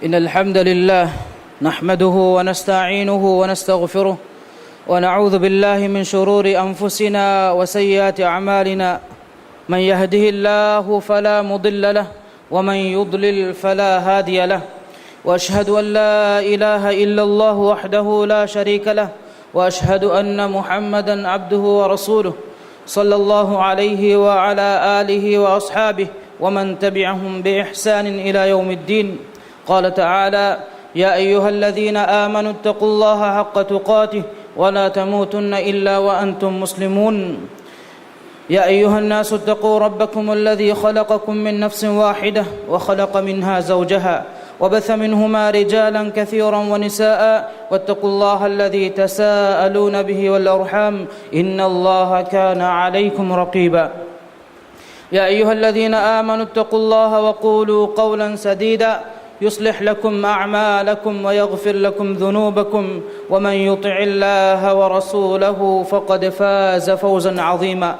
إن الحمد لله نحمده ونستعينه ونستغفره ونعوذ بالله من شرور أنفسنا وسيئات أعمالنا. من يهده الله فلا مضل له ومن يضلل فلا هادي له، وأشهد أن لا إله إلا الله وحده لا شريك له، وأشهد أن محمدا عبده ورسوله صلى الله عليه وعلى آله وأصحابه ومن تبعهم بإحسان إلى يوم الدين. قال تعالى: يا أيها الذين آمنوا اتقوا الله حق تقاته ولا تموتن إلا وأنتم مسلمون. يا أيها الناس اتقوا ربكم الذي خلقكم من نفس واحدة وخلق منها زوجها وبث منهما رجالا كثيرا ونساء، واتقوا الله الذي تساءلون به والأرحام إن الله كان عليكم رقيبا. يا أيها الذين آمنوا اتقوا الله وقولوا قولا سديدا يصلح لكم أعمالكم ويغفر لكم ذنوبكم، ومن يطع الله ورسوله فقد فاز فوزا عظيما.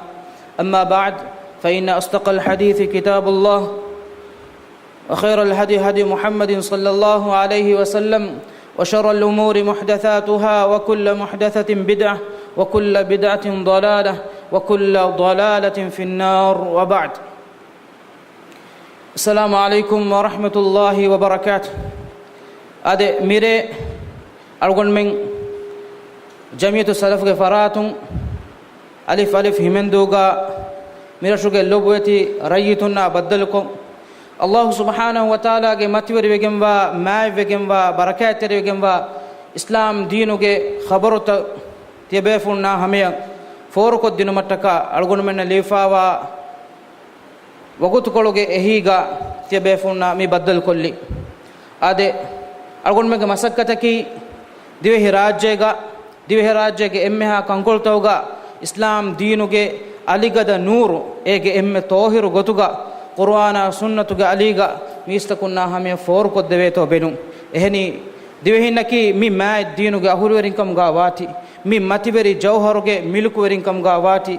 أما بعد، فإن أصدق الحديث كتاب الله، وخير الهدي هدي محمد صلى الله عليه وسلم، وشر الأمور محدثاتها، وكل محدثة بدعة، وكل بدعة ضلالة، وكل ضلالة في النار. وبعد. السلام عليكم ورحمة الله وبركاته. أدي ميري أرغن من جمعية السلف فراتون ألف ألف همندوغا ميرا شوغي لوبوتي ريتنا بدلكم الله سبحانه وتعالى ಗೆ ಮತಿವರಿ ವೆಗೆಂಬ ಮಾಯ್ ವೆಗೆಂಬ ಬರಕಾತರಿ ವೆಗೆಂಬ ಇಸ್ಲಾಂ ದೀನುಗೆ ಖಬರುತ ತಿಬೇಫುನ್ನ ಹಮೆಯ ಫೋರುಕೊ ದಿನ ಮಟ್ಟಕ ಅಳಗುಣ ಮೆನ್ನ ಲೀಫಾವಾ ವಗುತುಕೊಳಗೆ ಎಹೀಗ ತಿಬೇಫುನ್ನ ಮಿ ಬದ್ದಲ್ ಕೊಲ್ಲಿ ಆದೆ ಅಳಗುಣ ಮೆಗೆ ಮಸಕ್ಕತಕಿ ದಿವೆಹಿ ರಾಜ್ಯಗೆ ಎಮ್ಮೆ ಹಾ ಕಂಕೊಳ್ತವಗ ಇಸ್ಲಾಂ ದೀನುಗೆ ಅಲಿಗದ ನೂರು ಏಗೆ ಎಮ್ಮೆ ತೋಹಿರು ಗೊತುಗ ಕುರ್ಆನ ಸುನ್ನತುಗೆ ಅಲಿಗ ಮೀಸ್ತಕುನ್ನ ಹಮೆ ಫೋರ್ ಕೊದ್ದೆವೆ ತೋ ಬೆನು ಎಹನಿ ದಿವೆಹಿನ್ನಕಿ ಮಿ ಮ್ಯಾಯ್ ದೀನುಗೆ ಅಹುರುವರಿಂಕಂ ಗಾ ವಾತಿ ಮಿ ಮತಿವೆರಿ ಜೌಹರುಗೆ ಮಿಲುಕುವರಿಂಕಂ ಗಾ ವಾತಿ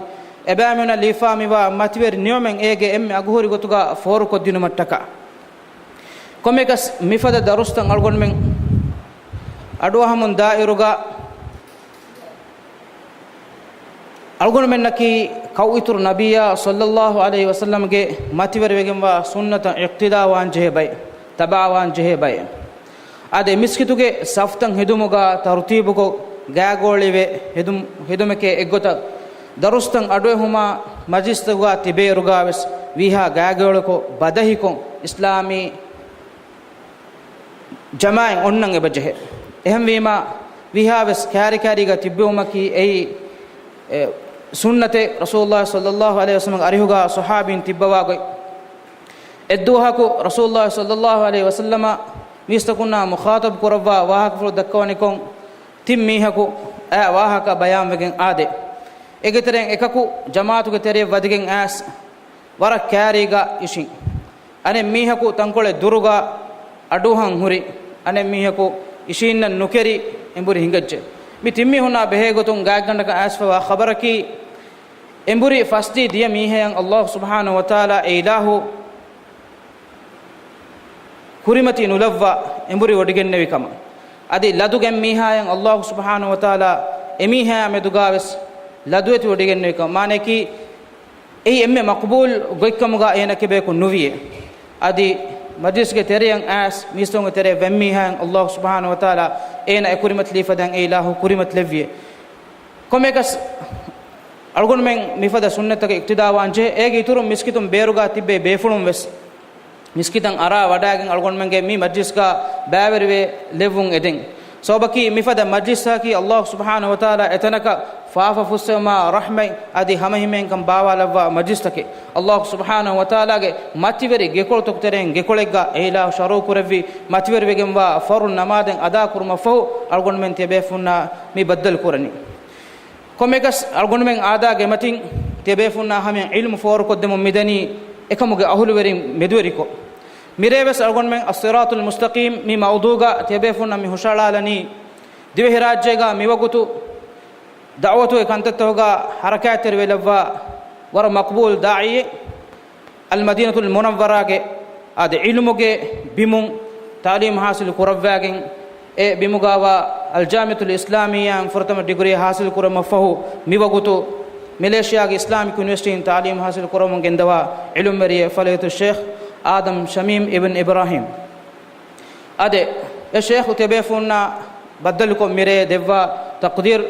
ಎಬಾಮಿನ ಲೀಫಾಮಿವ ಮತಿವೆರಿ ನಿಯಮೆಂ ಏಗೆ ಎಮ್ಮೆ ಅಗುಹುರಿ ಗೊತುಗ ಫೋರ್ ಕೊದ್ದಿನು ಮಟ್ಟಕ ಕೊಮೆಕಸ್ ಮಿಫದ ದರುಸ್ತಂ ಅಳ್ಗೊಂಡ್ಮೆಂ ಅಡುವಹಮುನ್ ದಾಯಿರುಗ ಅಳ್ಗುಣ ಮೆನ್ನಕಿ ಕೌಯಿತುರು ನಬಿಯ ಸಲ್ಲಲ್ಲಾಹು ಅಲೈಹಿ ವಸಲ್ಲಂಗೆ ಮತಿವರಿವೆಗೆಂಬ ಸುನ್ನತ ಇಕ್ತಿದಾವಾನ್ ಜೆಹೆ ಬೈ ತಬಾವಾನ್ ಜೆಹೆ ಬೈ ಅದೆ ಮಿಸ್ಕಿತುಗೆ ಸಫ್ತಂ ಹಿದುಮುಗ ತರ್ತೀಬುಗೊ ಗ್ಯಾಗೋಳಿವೆ ಹಿದುಮಕೆ ಎಗ್ಗೊತ ದರುಸ್ತಂ ಅಡುವೆ ಹುಮ ಮಜಿಸ್ತುಗ ತಿಬೇರುಗಾವೆಸ್ ವಿಹಾ ಗ್ಯಾಗೋಳಕೊ ಬದಹಿಕೊ ಇಸ್ಲಾಮಿ ಜಮಾಯ್ ಒನ್ನಂಗೆ ಬಜೆಹೆ ಎಹಂ ವೀಮ ವಿಹಾವೆಸ್ ಕ್ಯಾರಿಗ ತಿಬ್ಬೆವುಮಕಿ ಎಯಿ ಸುನ್ನತೆ ರಸೂಲುಲ್ಲಾಹ ಸಲ್ಲಲ್ಲಾಹು ಅಲೈಹಿ ವಸಲ್ಲಂ ಅರಿಹುಗ ಸಹಾಬಿನ್ ತಿಬ್ಬವಾಗೊಯ್ ಎದ್ದುಹಾಕು ರಸೂಲುಲ್ಲಾಹ ಸಲ್ಲಲ್ಲಾಹು ಅಲೈಹಿ ವಸಲ್ಲಮ ಮೀಸ್ತಕುನ್ನ ಮುಖಾತಬ್ ಕುರವ್ವ ವಾಹಕಫುಳು ದಕ್ಕವನಿಕೊಂ ತಿಮ್ಮೀಹಕು ಆ ವಾಹಕ ಬಯಾಂ ವೆಗೆಂ ಆದೆ ಎಗೆತೆರೆಂ ಎಕಕು ಜಮಾತುಗೆ ತೆರೆ ವದಿಗೆಂ ಆಸ್ ವರ ಕ್ಯಾರಿಗ ಇಶಿಂ ಅನೆ ಮೀಹಕು ತಂಕೊಳೆ ದುರುಗ ಅಡುಹಂ ಹುರಿ ಅನೆ ಮೀಹಕು ಇಶಿನ್ನ ನುಕೆರಿ ಎಂಬುರಿ ಹಿಂಗಜ್ಜೆ ಮಿ ತಿಮ್ಮಿ ಹುನ್ನ ಬೆಹೆಗೊತುಂ ಗಾಗಂಡಕ ಆಸ್ಫವಾ ಖಬರಕಿ ಎಂಬುರಿ ಫಸ್ತಿ ದಿಯ ಮೀಹೆಯಂ ಅಲ್ಲಾಹ್ ಸುಬ್ಹಾನಹು ವ ತಆಲಾ ಇಲಾಹು ಕುರಿಮತಿ ನುಲವ್ವ ಎಂಬುರಿ ಒಡಿಗೆನ್ನೆವಿ ಕಮ ಅದಿ ಲದುಗೆಂ ಮೀಹಾಯಂ ಅಲ್ಲಾಹ್ ಸುಬ್ಹಾನಹು ವ ತಆಲಾ ಎಮೀಹಾ ಮೆದುಗಾವೆಸ್ ಲದುವೆತಿ ಒಡಿಗೆನ್ನೆವಿ ಕಮ ಮಾನೆಕಿ ಎಯಿ ಎಮ್ಮೆ ಮಕ್ಬೂಲ್ ಗೊಯ್ಕಮುಗ ಏನಕ್ಕೆ ಬೇಕು ನುವಿಯೆ ಅದಿ ಮಜ್ಲಿಸ್ಗೆ ತೆರೆಯಂ ಆಸ್ ಮೀಸ್ತೊಂಗೆ ತೆರೆ ವೆಮ್ಮೀಹಾಯಂ ಅಲ್ಲಾಹ್ ಸುಬ್ಹಾನಹು ವ ತಆಲಾ ಏನ ಕುರಿಮತ್ ಲೀಫದಂ ಇಲಾಹು ಕುರಿಮತ್ ಲೆವ್ವಿಯೆ ಕೊಮೆಕಸ್ ಅಳ್ಗುಣ ಮೆಂ ಮಿಫದ ಸುನ್ನತಗೆ ಇಕ್ತಿದಾವಾನ್ ಜೆ ಏಗೆ ಇತುರು ಮಿಸ್ಕಿತುಂ ಬೇರುಗಾ ತಿಬ್ಬೆ ಬೇಫುಳುಂ ವೆಸ್ ಮಿಸ್ಕಿತಂ ಅರಾ ವಡಾಗೆಂ ಅಳ್ಗುಣ ಮೆಂಗೆ ಮಿ ಮಜ್ಲಿಸ್ಗಾ ಬ್ಯಾವೆರಿವೆ ಲೆವ್ವುಂ ಎದೆಂ ಸೋಬಕಿ ಮಿಫದ ಮಜ್ಲಿಸ್ಸಾಕಿ ಅಲ್ಲಾಹ್ ಸುಬ್ಹಾನಹು ವ ತಆಲಾ ಎತನಕ ಫಾಫ ಫುಸ್ಸಮ ರಹ್ಮೈ ಅದಿ ಹಮಹಿಮೆಂಕಂ ಬಾವಾಲವ್ವ ಮಜ್ಲಿಸ್ತಕೆ ಅಲ್ಲಾಹ್ ಸುಬ್ಹಾನಹು ವ ತಆಲಾಗೆ ಮತಿವೆರಿ ಗೆಕೊಳ ತೊಕ್ತೆರೆಂ ಗೆಕೊಳೆಗ್ಗ ಏಲಾ ಶರೋ ಕುರವಿ ಮತಿವೆರಿ ವೆಗೆಂವ ಫರು ನಮಾದೆಂ ಅದಾ ಕುರ್ಮ ಫಹು ಅಳ್ಗುಣ ಮೆಂ ತೆಬೇಫುನ್ನ ಮಿ ಬದ್ದಲ್ ಕುರನಿ ಕೊಮೆಕಸ್ ಅಳ್ಗುಣ ಮೆಂ ಆದಾಗೆ ಮತಿಂ ತೆಬೇಫುನ್ನ ಹಮೆ ಇಲ್ಮು ಫೋರ್ ಕೊದ್ದೆಮು ಮಿದನಿ ekumuge ahuluwerin meduweriko mireves algonmen as-siratul mustaqim mi mawduga tebefun mi hushalalani divhe rajyega miwagutu da'watu ekantattoga harakater velawwa war maqbul da'i al-madinatul munawwara ge ade ilmuge bimun تعليم حاصل كرباگين بمقاوى الجامعة الإسلامية فرتم ديغري حاصل كرم مفهو ميوغوتو ماليشيا إسلامي يونيفرسيتي تعليم حاصل كرم جندوا علم مريه فضيلة الشيخ آدم شميم ابن إبراهيم أدي الشيخ تبيفونا بدلكم ميري دوا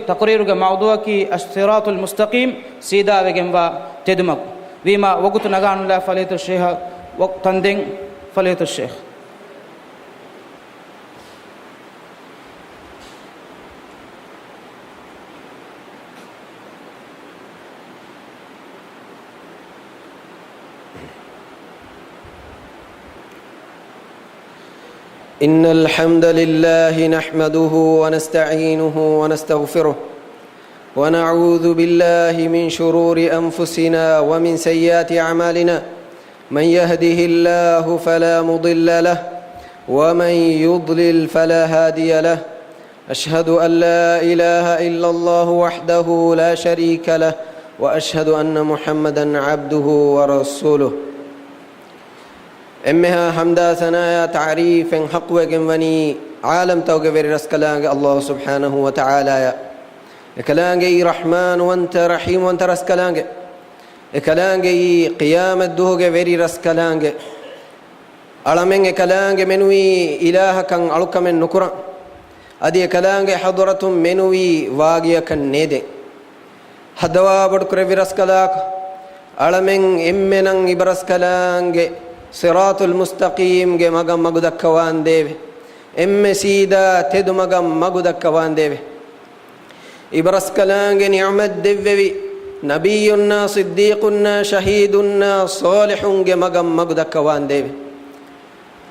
تقرير موضوع كي الصراط المستقيم سيدا وجنبا تدمك وما وقت نغان الله فضيلة الشيخ وقت تندين فضيلة الشيخ. إن الحمد لله نحمده ونستعينه ونستغفره ونعوذ بالله من شرور أنفسنا ومن سيئات أعمالنا من يهده الله فلا مضل له ومن يضلل فلا هادي له أشهد أن لا إله إلا الله وحده لا شريك له وأشهد أن محمدا عبده ورسوله. إمها حمدا ثنايا تعريف حق وجنبني عالم توقفر رسكلانج الله سبحانه وتعالى كلانجي رحمن وانت رحيم وانت رسكلانج كلانجي قيام الدهوج فيري رسكلانج ألمن كلانج منوي إله كان ألوك من نكرا أدي كلانج حضرة منوي واقيا كان نيد حدوا بدكر في رسكلاك ألمن إمنن إبرسكلانج صراط المستقيم جه مغم مغدك كوان ديve ام سيدا تد مغم مغدك كوان ديve إبرس كلانج نعمت ديوي نبينا صديقنا شهيدنا صالح جه مغم مغدك كوان ديve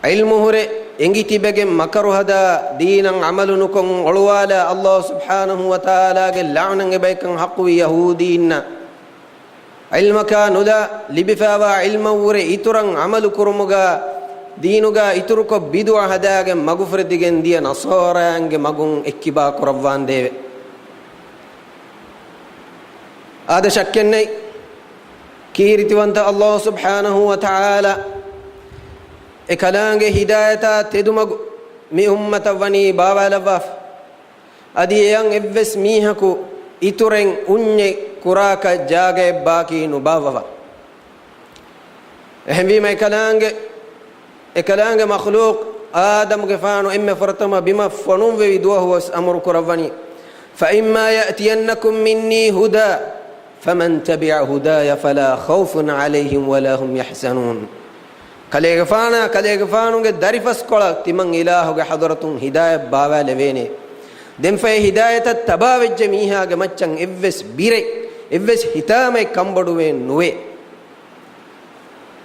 علمه ر انجتي بگه مكر هدا دينا عمل نكون علوالا الله سبحانه وتعالى لعنن بيكن حق يهودينا علمك ندا لبفاوا علم ور إتران عمل كرمغا دينوغا إتركو بدو هداغ مغفر ديگن دي نصارانغ مغون اكبا كربوان دي هذا شكني كيرتوانت الله سبحانه وتعالى اكلانغ هدايتا تدمغ مي امه وني بابا لواف اديان ابس ميهكو إترن أني كراك جاگه باقي نباوة اهم ما إكلانج مخلوق آدم غفانو إما فرتما بما فنون ويدوه أمر كرباني فإما يأتينكم مني هدى فمن تبع هدايا فلا خوف عليهم ولا هم يحزنون كاليغفانو دارفس كلا تمن إله حضرتون هداية باوا لوينه دم في هداية التباوج جميعها جمتشان إفس بيري إفس هتامي كمبروين نوي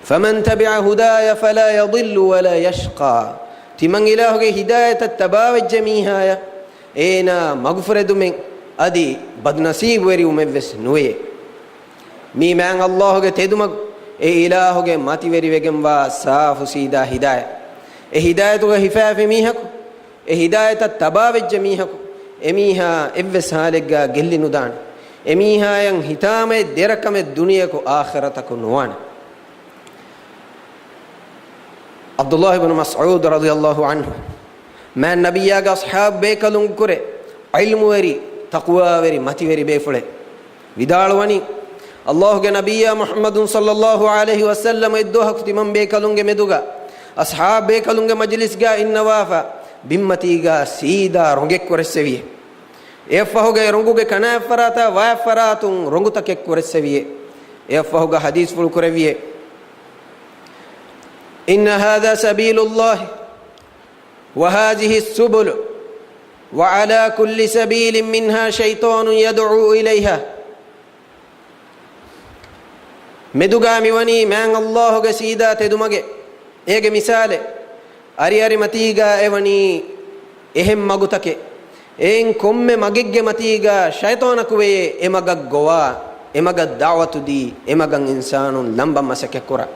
فمن تبع هدايا فلا يضل ولا يشقى تمن إله هداية التباوج جميعها إينا مغفرة من أدي بدنصيب وري ومفس نوي مي مان الله تدمج إله ماتي وري وجم وصاف سيدا هداية هداية هفاف ميهك هداية التباوج جميعها إميها إفس هالجا جل ندان إميها ين هتامة دركم الدنيا كو آخرتك نوان. عبد الله بن مسعود رضي الله عنه ما النبي يا أصحاب بيكلون كره علم وري تقوى وري متي وري بيفله vidalwani Allah ge nabiyya Muhammadun sallallahu alaihi wasallam iddoha kutiman bekalunge meduga ashab bekalunge majlis ga innawafa bimmati ga sida ronge koresseviye efahoge ronguge kana farata wa faratun ronguta ke koresseviye efahoga hadith ful koreviye inna hadha sabilullah wa hadhihi as-subul wa ala kulli sabilin minha shaytanun yad'u ilayha medugami wani man Allah ge sida tedumage ege misale ari ari matiga evani ehem magutake en komme magegge matiga shaytanaku we emaga gowa emaga da'watu di emagan insanun lamba masake kora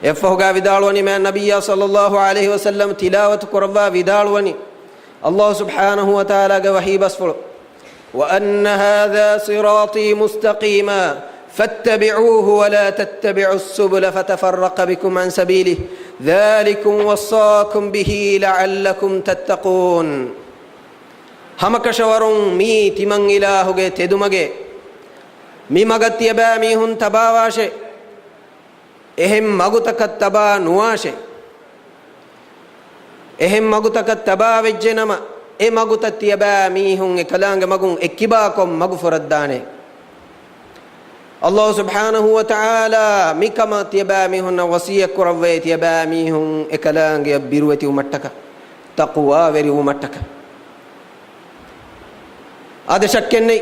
efahuga vidalwani man nabiyya sallallahu alaihi wasallam tilawatu korwa vidalwani Allah subhanahu wa ta'ala ge wahi basful wa anna hadha sirati mustaqima فاتبعوه ولا تتبعوا السبل فتفرق بكم عن سبيله ذلكم وصاكم به لعلكم تتقون همكشورون مي تمن إلهوge تدمage مي مغتي بامي هن تباواشي එහෙම් මගුතක තබා නුවාෂේ එහෙම් මගුතක තබා වෙජ්ජේ නම ඒ මගුත තියබෑ මීහුන් එකලාංග මගුන් එක්කිබා කොම් මගු ෆරද්දානේ අල්ලාහ් සුබ්හානහු වතාලා මිකම තියබෑ මීහුන් වසිය කරවේ තියබෑ මීහුන් එකලාංග බිරුවති උමට්ටක තක්වා වෙරි උමට්ටක ආද ශක්කන්නේ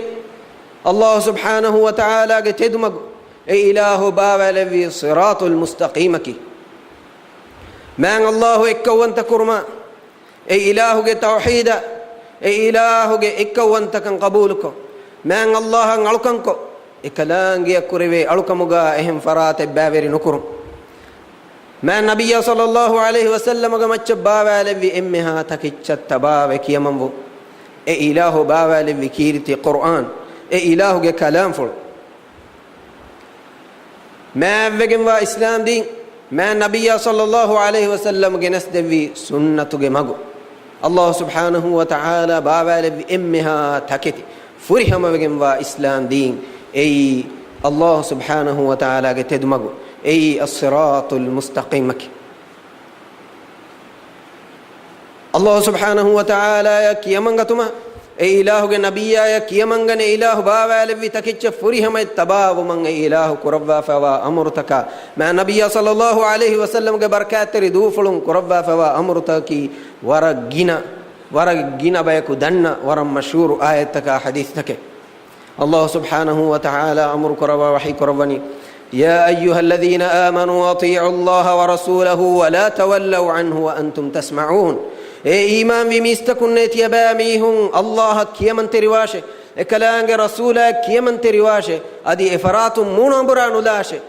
අල්ලාහ් සුබ්හානහු වතාලාගේ තෙදුමගු إله باولوي صراط المستقيم كي من الله إكوان تكرما إله توحيد إله إكوان تكن قبولك من الله نلقنك إكلان يكربي ألقمغا إهم فرات باوري نكرم من نبي صلى الله عليه وسلم قمت باولوي إمها تكتشت تباوي كيمنو إله باولوي كيرتي قرآن إله كلام فل ما وجمع إسلام دين ما نبي صلى الله عليه وسلم جنس دبي سنة جمعه الله سبحانه وتعالى بابا إمها تكتي فرهم وجمع إسلام دين أي الله سبحانه وتعالى جتدمجه أي الصراط المستقيم الله سبحانه وتعالى كيمن قتما إله النبي يا كيمن إله بابا لبي تكتش فريهم التباب من إله كربا فوا أمرتك مع النبي صلى الله عليه وسلم كبركات ردوفلون كربا فوا أمرتك ورجينا بيكو دنا ورم مشهور آيتك حديثك الله سبحانه وتعالى أمر كربا وحي كربني يا أيها الذين آمنوا أطيعوا الله ورسوله ولا تولوا عنه وأنتم تسمعون إيمان بمستكنت يباميهم الله كيمن ترواشه كلام رسول كيمن ترواشه أدي إفراط منبران لاشه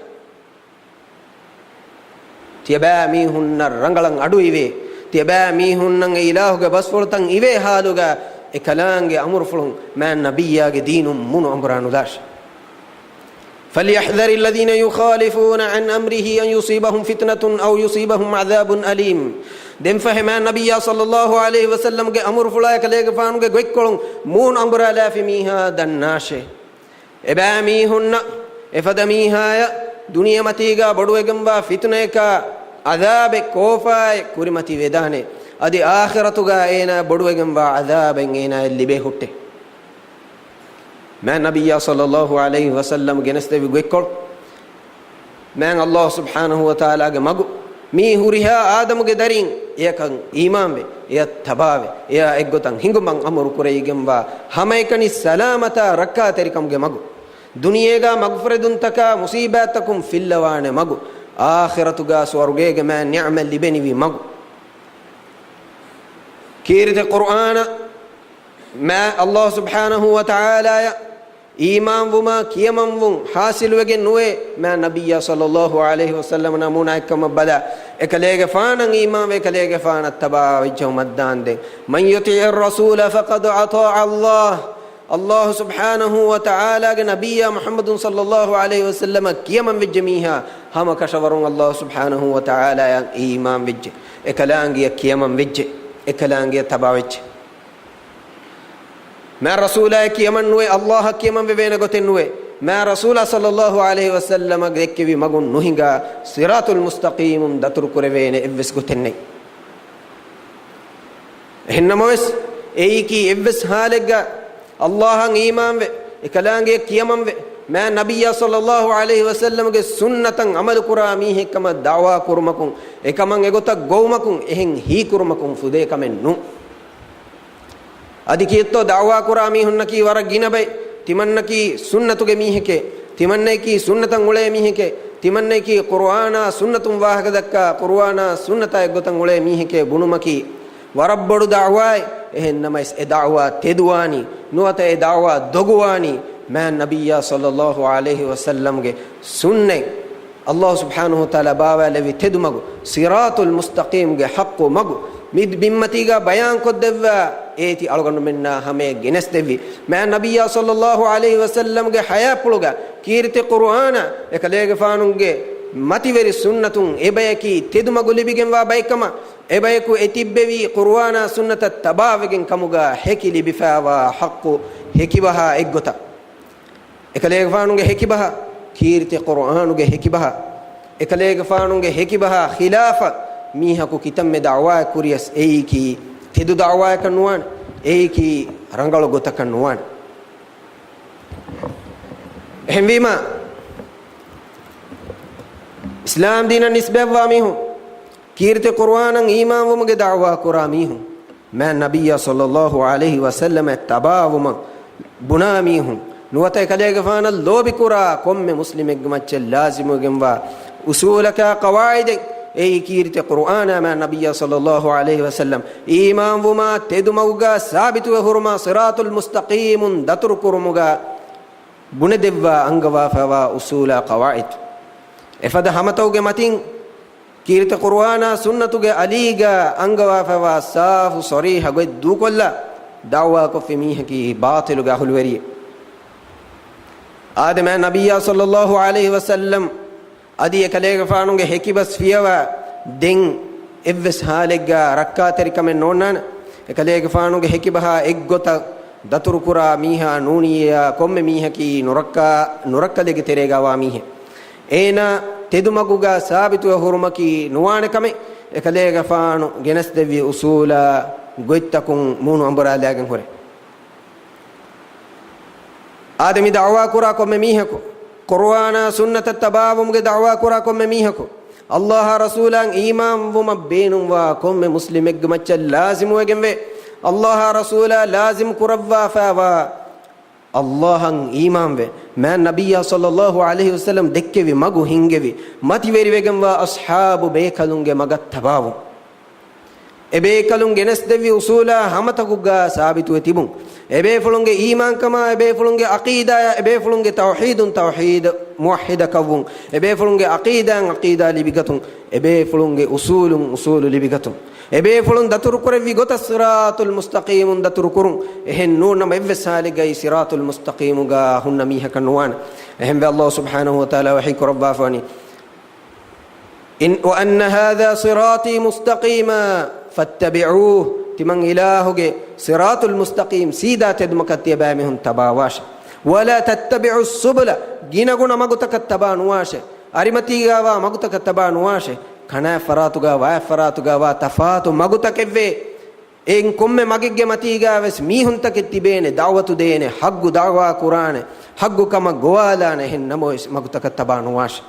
تيباميهن رنغلن أدويبه تيباميهن إلهك بسفلتن إبه حالك كلام أمر فلون ما النبي دين منبران لاشه فليحذر الذين يخالفون عن أمره أن يصيبهم فتنة أو يصيبهم عذاب أليم دم فهم النبي صلى الله عليه وسلم کے امر فلا کلے فان کے گوک کولن مون امر لا فيها دناشه اباميهن افدميها دنيا متيگا بڑوگمبا فتنه کا عذاب کوفا kuriمتي ویدانے ادي آخرتگا اینا بڑوگمبا عذاب اینا لبے ہٹے من نبي صلى الله عليه وسلم جنسته بيقول من الله سبحانه وتعالى مغو مي هوريها آدم گدرين يكن إيمان به يا تباوه يا إغوتان هنگمان أمر كوريگمبا هميكني سلامتا ركا تريكم مغو دنياگا مغفرتون تكا مصيباتكم في اللوان مغو آخرتگا سورگيگ ما نعم لبني بي مغو كيرت القرآن ما الله سبحانه وتعالى إيمان وما كيمان وم حاصل وجن نوى ما النبي صلى الله عليه وسلم نمونا كم بدا إكليج فانا إيمان وإكليج فانا تبع وجههم الدان ده من يطيع الرسول فقد أطاع الله سبحانه وتعالى نبي محمد صلى الله عليه وسلم كيمان وجميها هم كشورون الله سبحانه وتعالى إيمان وجه إكلانجي كيمان وجه إكلانجي تبع وجه ما رسول كيمن نوي الله كيمن بين غتن نوي ما رسول صلى الله عليه وسلم غكبي مغون نوهيغا صراط المستقيم دتر كربين ابس غتن هنموس ايكي ابس حالغا الله ايمان اكلانگه كيمن ما نبي صلى الله عليه وسلم ගේ සුන්නතන් අමල් කුරා මීහෙකම දාවා කුරුමකුන් එකමන් එගොත ගොවමකුන් එහෙන් හී කුරුමකුන් සුදේ කමෙන් නු අදි කීත්තෝ දාවා කුරා මීහුන්නකී වර ගිනබයි තිමන්නකී සුන්නතුගේ මීහෙකේ තිමන්නේකී සුන්නතන් උලේ මීහෙකේ තිමන්නේකී කුර්ආනා සුන්නතුන් වාහක දක්කා කුර්ආනා සුන්නතය ගොතන් උලේ මීහෙකේ බුනුමකී වරබ්බඩු දාවායි එහෙන්නමයිස් ඒ දාවා තෙදුවානි නුවත ඒ දාවා දොගුවානි ما النبي صلى الله عليه وسلم ගේ සුන්නේ الله سبحانه وتعالى بابا لوي تدمغ صراط المستقيم ගේ حق مغ mid bimmatiga bayan koddevva eti algonnu menna hame genes devi ma nabiyya sallallahu alaihi wasallam ge haya puluga kirti qur'ana ekalege faanunge mativeri sunnatun ebayaki tedumagu libigen wa baykama ebayaku etibbevi qur'ana sunnata tabavegen kamuga hekili bifawa haqqu hekibaha eggota ekaleega faanunge hekibaha kirti qur'anuge hekibaha ekaleega faanunge hekibaha khilafa mihaku kitamme da'wa kuriyas eiki tedu da'wa kanuwan eiki rangalo gotakannuwan ehmima islam dina nisbah mihun kirti qur'anan iman wumuge da'wa kuramihun ma nabiyya sallallahu alaihi wasallam tabawuma bunamihun nuwata ekaleega faana lobi kura komme muslimeg macce lazimu gemwa usulaka qawaid ei kirti qur'ana ma nabiyya sallallahu alaihi wasallam iman wuma tedumauga sabitu hurma siratul mustaqimun datur kurumuga bune devwa angwa fawa usula qawaid efada hamatauge matin kirti qur'ana sunnatuge aliga angwa fawa safu sariha go dukolla da'wa ko fimihaki batiluga hulweri adama nabiyya sallallahu alaihi wasallam adi ekaleega faanunge hekibas fiyawa den evves halegga rakkaateri kamen nonnan ekaleega faanunge hekibaha eggota datur kura miha nuniya komme mihaki nurakkalege terega wa mihe ena tedumaguga sabitu hurmaki nuwane kame ekaleega faanu genas devi usula goittakun munu ambara lagen hore adami da'wa kura komme mihako qur'ana sunnata tabawumge da'wa kura komme mihako allah rasulan iman wuma beenum wa komme muslimeg macca lazimu wegemwe allah rasula lazim kurawwa fawa allahan iman we ma nabiyya sallallahu alaihi wasallam dekkevi magu hingevi mativeri wegemwa ashabu bekalunge magat tabawu ebe kalunge nes devi usula hamatakuga sabitu tibun ebe fulunge iman kama ebe fulunge aqida ebe fulunge tauhid muwahhida kawun ebe fulunge aqida libigatun ebe fulunge usul libigatun ebe fulun datur kurevi gota siratul mustaqim datur kurun ehen nunam evve saligai siratul mustaqim ga hunna miha kanwan ehem be allah subhanahu wa taala wahi kurabba fani in wa anna hadha sirati mustaqima fattabi'uhu timan ilahuge siratul mustaqim sida tedmakatiya baamihun tabawash wala tattabi'us subula ginaguna magutaka tabanuwashe arimatiga wa magutaka tabanuwashe kana faratuga wa tafatu magutakevve en komme magigge matiga wes mihunta kettibene da'watu deene haggu da'wa qur'ane haggu kama gowalane hen namo magutaka tabanuwashe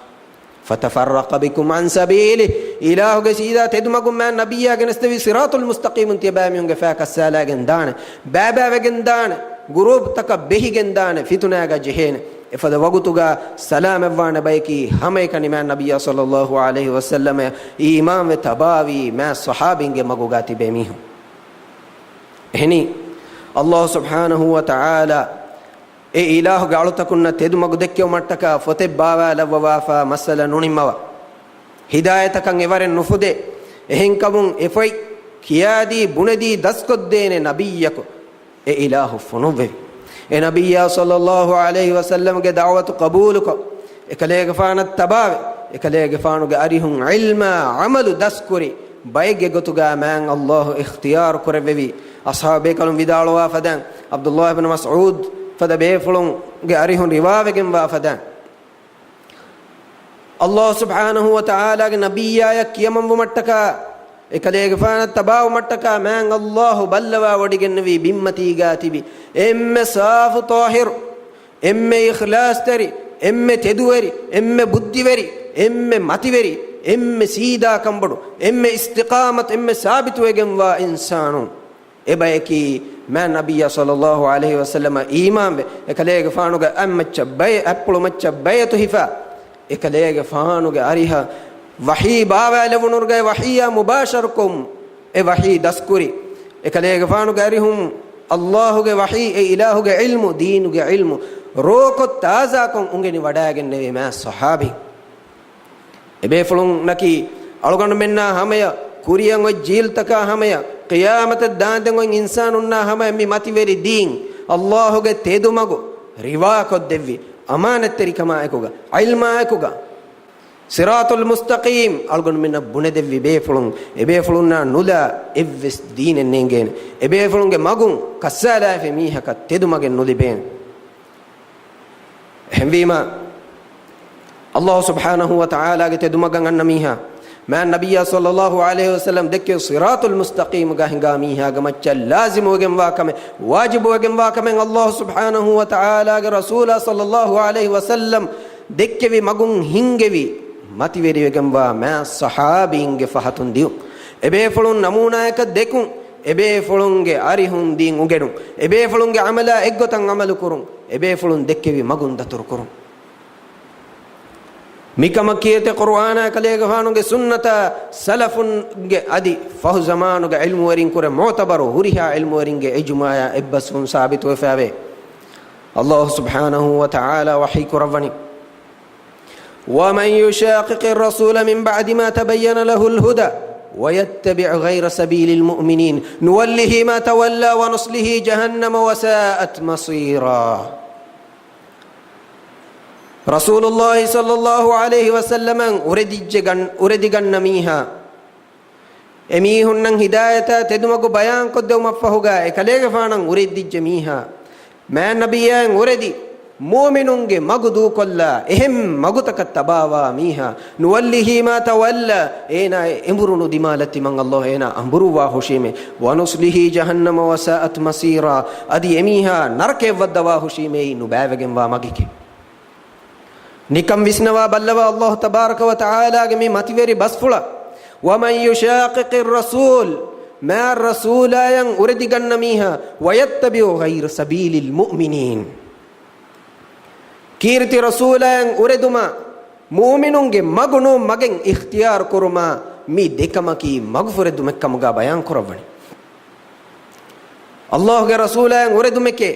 fatafarraqa bikum an sabili ilahuge sida tedumagum man nabiyya genestevi siratul mustaqim tibamiyunge fakasala gendane baba wegendane gurub taka behi gendane fitunaga jehene efada wagutuga salam evwana bayki hame kaniman nabiyya sallallahu alaihi wasallam imam ve tabawi ma sahabinge magugati bemihu ehni allah subhanahu wa ta'ala e ilahu galutakuna tedumagu dekkew mattaka fote bawa lawwafa masala nunimwa hidayatakan evaren nufude ehen kamun efai kiyadi bunedi daskoddene nabiyyako e ilahu funuve e nabiyya sallallahu alaihi wasallam ge da'watu qabuluko ekaleega faanat tabawe ekaleega faanuge arihun ilma amalu daskuri bayge gotuga man allah ikhtiyar kurevevi ashabe kalum vidalwa fadan abdullah ibn mas'ud fada beefulun ge arihun riwavegen wa fadan allah subhanahu wa ta'ala ge nabiyya yakiyamam mattaka ekaleege faana tabaw mattaka man allah ballawa wadigenvi bimmati gatibi emme safu tahir emme ikhlas tari emme teduweri emme buddiveri emme mativeri emme sida kambadu emme istiqamat emme sabit wegenwa insanu ebayki man nabiyya sallallahu alaihi wasallam iman be ekaleege faanuga ammacha bay appulu macha bayatu hifa ekaleege faanuga ariha wahi bawa levunurga wahiya mubasharkum e wahi daskuri ekaleege faanuga arihum allahge wahi e ilahuge ilmu deenuge ilmu roko taza kon ungeni wadagen neve ma sahabi ebe fulun naki aluganu menna hamaya kuriyan o jil taka hamaya qiyamat daanden on insanunna hama mi mativeri deen allahge tedumago riwa ko devvi amanat terikama ekoga ilma ekoga සිරාතුල් මුස්තකීම් අල්ගොන් මෙන්න බුනේ දෙවි බේෆලුන් එබේෆලුන්නා නුලා එව්ස් දීනෙන් නෙන්ගෙන එබේෆලුන්ගේ මගුන් කස්සාලාෆෙ මීහක තෙදු මගෙන් නුලිබේන හැම්වීම අල්ලාහ් සුබ්හානහු වතාලාගේ තෙදු මගන් අන්න මීහා මා නබිය සල්ලල්ලාහු අලයිහි වසල්ලම් දෙක්කේ සිරාතුල් මුස්තකීම් ගහින්ගා මීහා ගමච්ච ලාසිම වගෙන් වාකම වාජිබ වගෙන් වාකම අල්ලාහ් සුබ්හානහු වතාලාගේ රසූලා සල්ලල්ලාහු අලයිහි වසල්ලම් දෙක්කෙවි මගුන් හින්ගෙවි මතිවේරි වෙගම්වා මා සහාබීන්ගේ ෆහතුන් දියු එබේ ෆලුන් නමූනායක දෙකුන් එබේ ෆලුන්ගේ අරිහුන් දීන් උගෙඩුන් එබේ ෆලුන්ගේ අමලා එක්ගොතන් අමලු කුරුන් එබේ ෆලුන් දෙක්කෙවි මගුන් දතුරු කුරුන් මිකම කීත කුර්ආන කලේග ෆානුගේ සුන්නත සලෆුන්ගේ අදි ෆහු zamanuගේ ඉල්මු වරින් කුර මුතබරු හුරිහා ඉල්මු වරින්ගේ ඉජ්මාය එබ්බසුන් සාබිත වෙෆාවේ අල්ලාහ් සුබ්හානහු වතාලා වහී කුරවනි ومن يشاقق الرسول من بعد ما تبين له الهدى ويتبع غير سبيل المؤمنين نوله ما تولى ونصله جهنم وساءت مصيرا رسول الله صلى الله عليه وسلم أردجن ميها එමීහුන්නන් හිදායත තෙදුමකු බයන් කොද්දව මෆහුගා එකලේග ෆානන් උරිද්දිජ්ජ මීහා මෑ නබියන් උරෙදි මුමිනුන්ගේ මගු දූ කොල්ලා එහෙම් මගුතක තබාවා මීහා නුවල්ලිහි මා තවල්ලා ඒනා එඹුරුණු දිමාලති මං අල්ලාහ් ඒනා අඹුරුවා හුෂීමේ වනුස්ලිහි ජහන්නම වසාත් මසීරා අදි එමීහා නරකේ වද්දවා හුෂීමේ නුබෑවගෙන් වා මගිකේ නිකම් විස්නවා බල්ලවා අල්ලාහ් තබාරක ව තාලාගේ මේ මතිවේරි බස්ෆුලා ومن يشاقق الرسول ما الرسول ين أريد جنميها ويتبع غير سبيل المؤمنين كيرتي رسول ين أريد ما مؤمنون جم مغنو مغن اختيار كرما مي دكما كي مغفر دمك كمغا بيان كربني الله کے رسول ين أريد مكه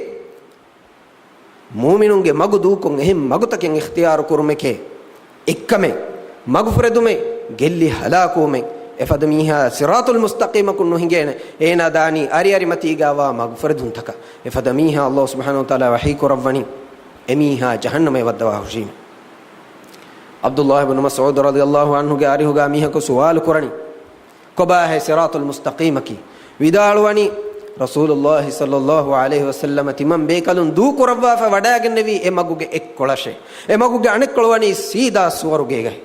مؤمنون جم مغدو كون هم مغتكن اختيار كرمكه إكمه مغفر دمه ಗೆಲ್ಲಿ ಹಲಾಕುಮೆ ಎಫದಮೀಹಾ ಸಿರಾತುಲ್ ಮುಸ್ತಕೀಮ ಕುನ್ನು ಹಿಂಗೇನೆ ಏನ ದಾನಿ ಅರಿಯರಿ ಮತಿಗಾವ ಮಗ್ಫರದುನ್ ತಕ ಎಫದಮೀಹಾ ಅಲ್ಲಾಹ್ ಸುಬ್ಹಾನಹು ವ ತಆಲಾ ವಹೀ ಕುರವನಿ ಎಮೀಹಾ ಜಹನ್ನಮ ವದ್ದವಾ ಹುಶೀಮ್ ಅಬ್ದುಲ್ಲಾಹ್ ಇಬ್ನ್ ಮಸ್ಊದ್ ರದಿಯಲ್ಲಾಹು ಅನ್ಹು ಗೆ ಅರಿಹುಗಾ ಮೀಹಾ ಕೊ ಸುವಾಲ್ ಕುರನಿ ಕೊಬಾ ಹೈ ಸಿರಾತುಲ್ ಮುಸ್ತಕೀಮ ಕಿ ವಿದಾಳುವನಿ ರಸೂಲುಲ್ಲಾಹ್ ಸಲ್ಲಲ್ಲಾಹು ಅಲೈಹಿ ವಸಲ್ಲಮ ತಿಮಂ ಬೇಕಲುನ್ ದೂ ಕುರವಾ ಫ ವಡಾಗೆನ್ನೆವಿ ಎ ಮಗುಗೆ ಎಕ್ ಕೊಳಶೆ ಎ ಮಗುಗೆ ಅಣೆಕ್ಕೊಳವನಿ ಸೀದಾ ಸುವರುಗೆ ಗೈ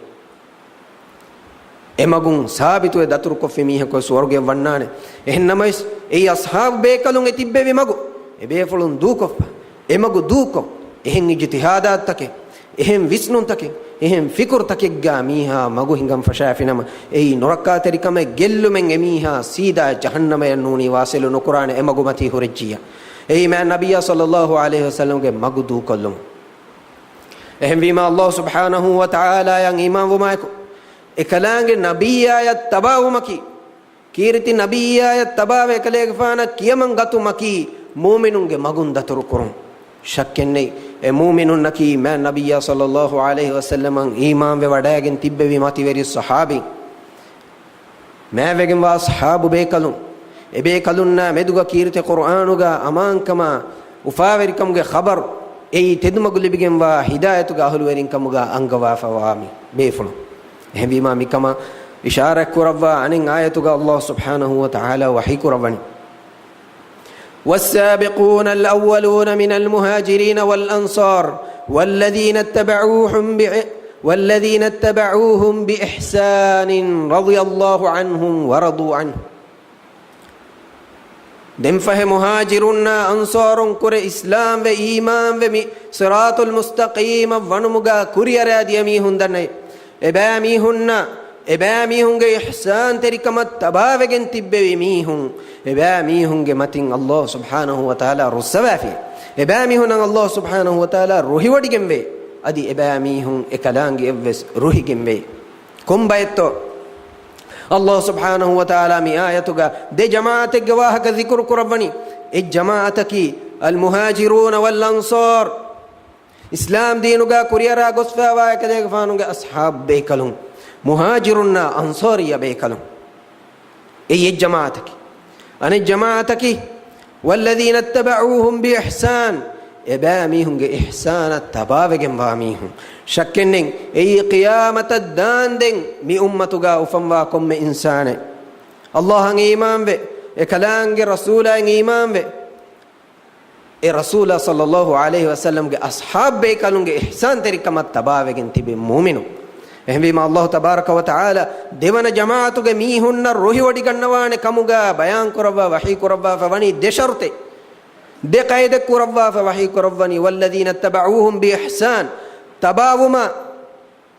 එමගුන් සාබිතුවේ දතුරු කොෆි මීහකෝ ස්වර්ගයේ වන්නානේ එහෙන්නමයිස් ඒ අස්හාබ් බේකලුන් එතිබ්බේ මගු එබේෆලුන් දූකොෆ එමගු දූකො එහෙන් ඉජ්තිහාදාත් තකේ එහෙන් විස්නුන් තකේ එහෙන් ෆිකුර් තකේ ගා මීහා මගු හිඟම් ෆෂාෆිනම ඒ නොරක්කා තරිකම ගෙල්ලුමෙන් එමීහා සීදා ජහන්නම යන්නූනි වාසෙලු නුකුරාන එමගු මති හොරෙජ්ජියා ඒ මෑ නබියා සල්ලල්ලාහු අලයිහි වසල්ලම්ගේ මගු දූකොල්ලුම් එහෙන් වීමා අල්ලාහ් සුබ්හානහු ව තාලා යන් ඊමාන් වමායකෝ එකලාගේ නබියායත් තබාවුමකි කීර්ති නබියායත් තබාව එකලේග ෆාන කියමන් ගතුමකි මුමිනුන්ගේ මගුන් දතුරු කුරුන් ශක්කෙන්නේ ඒ මුමිනුන් නකි මෑ නබියා සල්ලල්ලාහු අලයිහි වසල්ලම් ඊමාන් වේ වඩාගෙන තිබ්බෙවි මතිවරි සහාබි මෑ වෙගෙන් වා සහාබු බේකලුන් එබේ කලුන්නා මෙදුග කීර්ති කුර්ආනුගා අමාන්කම උෆාවරිකම්ගේ ખબર ඒ තෙදුමගු ලිබිගෙන් වා හිදායතුගා අහලු වරින්කමුගා අංගවා ෆවාමි බේෆලු هبيما مكما إشارة كربا عن آية الله سبحانه وتعالى وحي كربني والسابقون الأولون من المهاجرين والأنصار والذين اتبعوهم بإحسان رضي الله عنهم ورضوا عنه دم فهم مهاجرون أنصار كر إسلام وإيمان وصراط المستقيم ونمغا كريا رادي ميهن دني එබෑමීහුන්ගේ ඉහ්සාන් තෙරිකමත් තබාවගෙන් තිබ්බෙවි මීහුන් එබෑමීහුන්ගේ මතින් අල්ලාහ් සුබ්හානහු ව තාලා රුස්සවාෆි එබෑමීහුන් අල්ලාහ් සුබ්හානහු ව තාලා රුහිවඩිගෙන් වේ අදි එබෑමීහුන් එකලාංගේ එවස් රුහිගෙන් වේ කොම්බයතෝ අල්ලාහ් සුබ්හානහු ව තාලා මි ආයතුගා දෙ ජමාඅතෙක් ගවාහක zikr කරවනි එ ජමාඅතකි අල් මුහාජිරූන වල් අන්සාර් ඉස්ලාම් දීනුගා කුරියරා ගොස්ෆාවා එකලේග ෆානුගේ අස්හාබ් බේකලුන් මුහාජිරුන්නා අන්සාරියා බේකලුන් ඒ ජමාඅතකි අනේ ජමාඅතකි والذين اتبعوهم بإحسان එබෑ මීහුන්ගේ ඉහ්සානත් තබාවෙගෙන් වා මීහුන් ශක්කෙන්නෙන් ඒ ඛියාමත දාන්දෙන් මි උම්මතුගා උෆම්වා කොම්මෙ ඉන්සානේ අල්ලාහන් ඊමාන් වේ ඒ කලාංගේ රසූලයන් ඊමාන් වේ ඒ රසූලා සල්ලල්ලාහු අලයිහි වසල්ලම්ගේ අස්හාබ්බේ කලුන්ගේ ඉහ්සාන් තරිකමත් තබාවෙගෙන් තිබෙ මුමිනු එහෙම අල්ලාහ් තබාරක ව තාලා දෙවන ජමාඅතුගේ මීහුන්න රොහි වඩි ගන්නවානේ කමුගා බයන් කරවා වහී කරවා ෆවනි දෙෂර්තේ දෙකයිද කරවා ෆවහී කරවනි වල්ලදීන තබඋහුම් බිඉහ්සාන්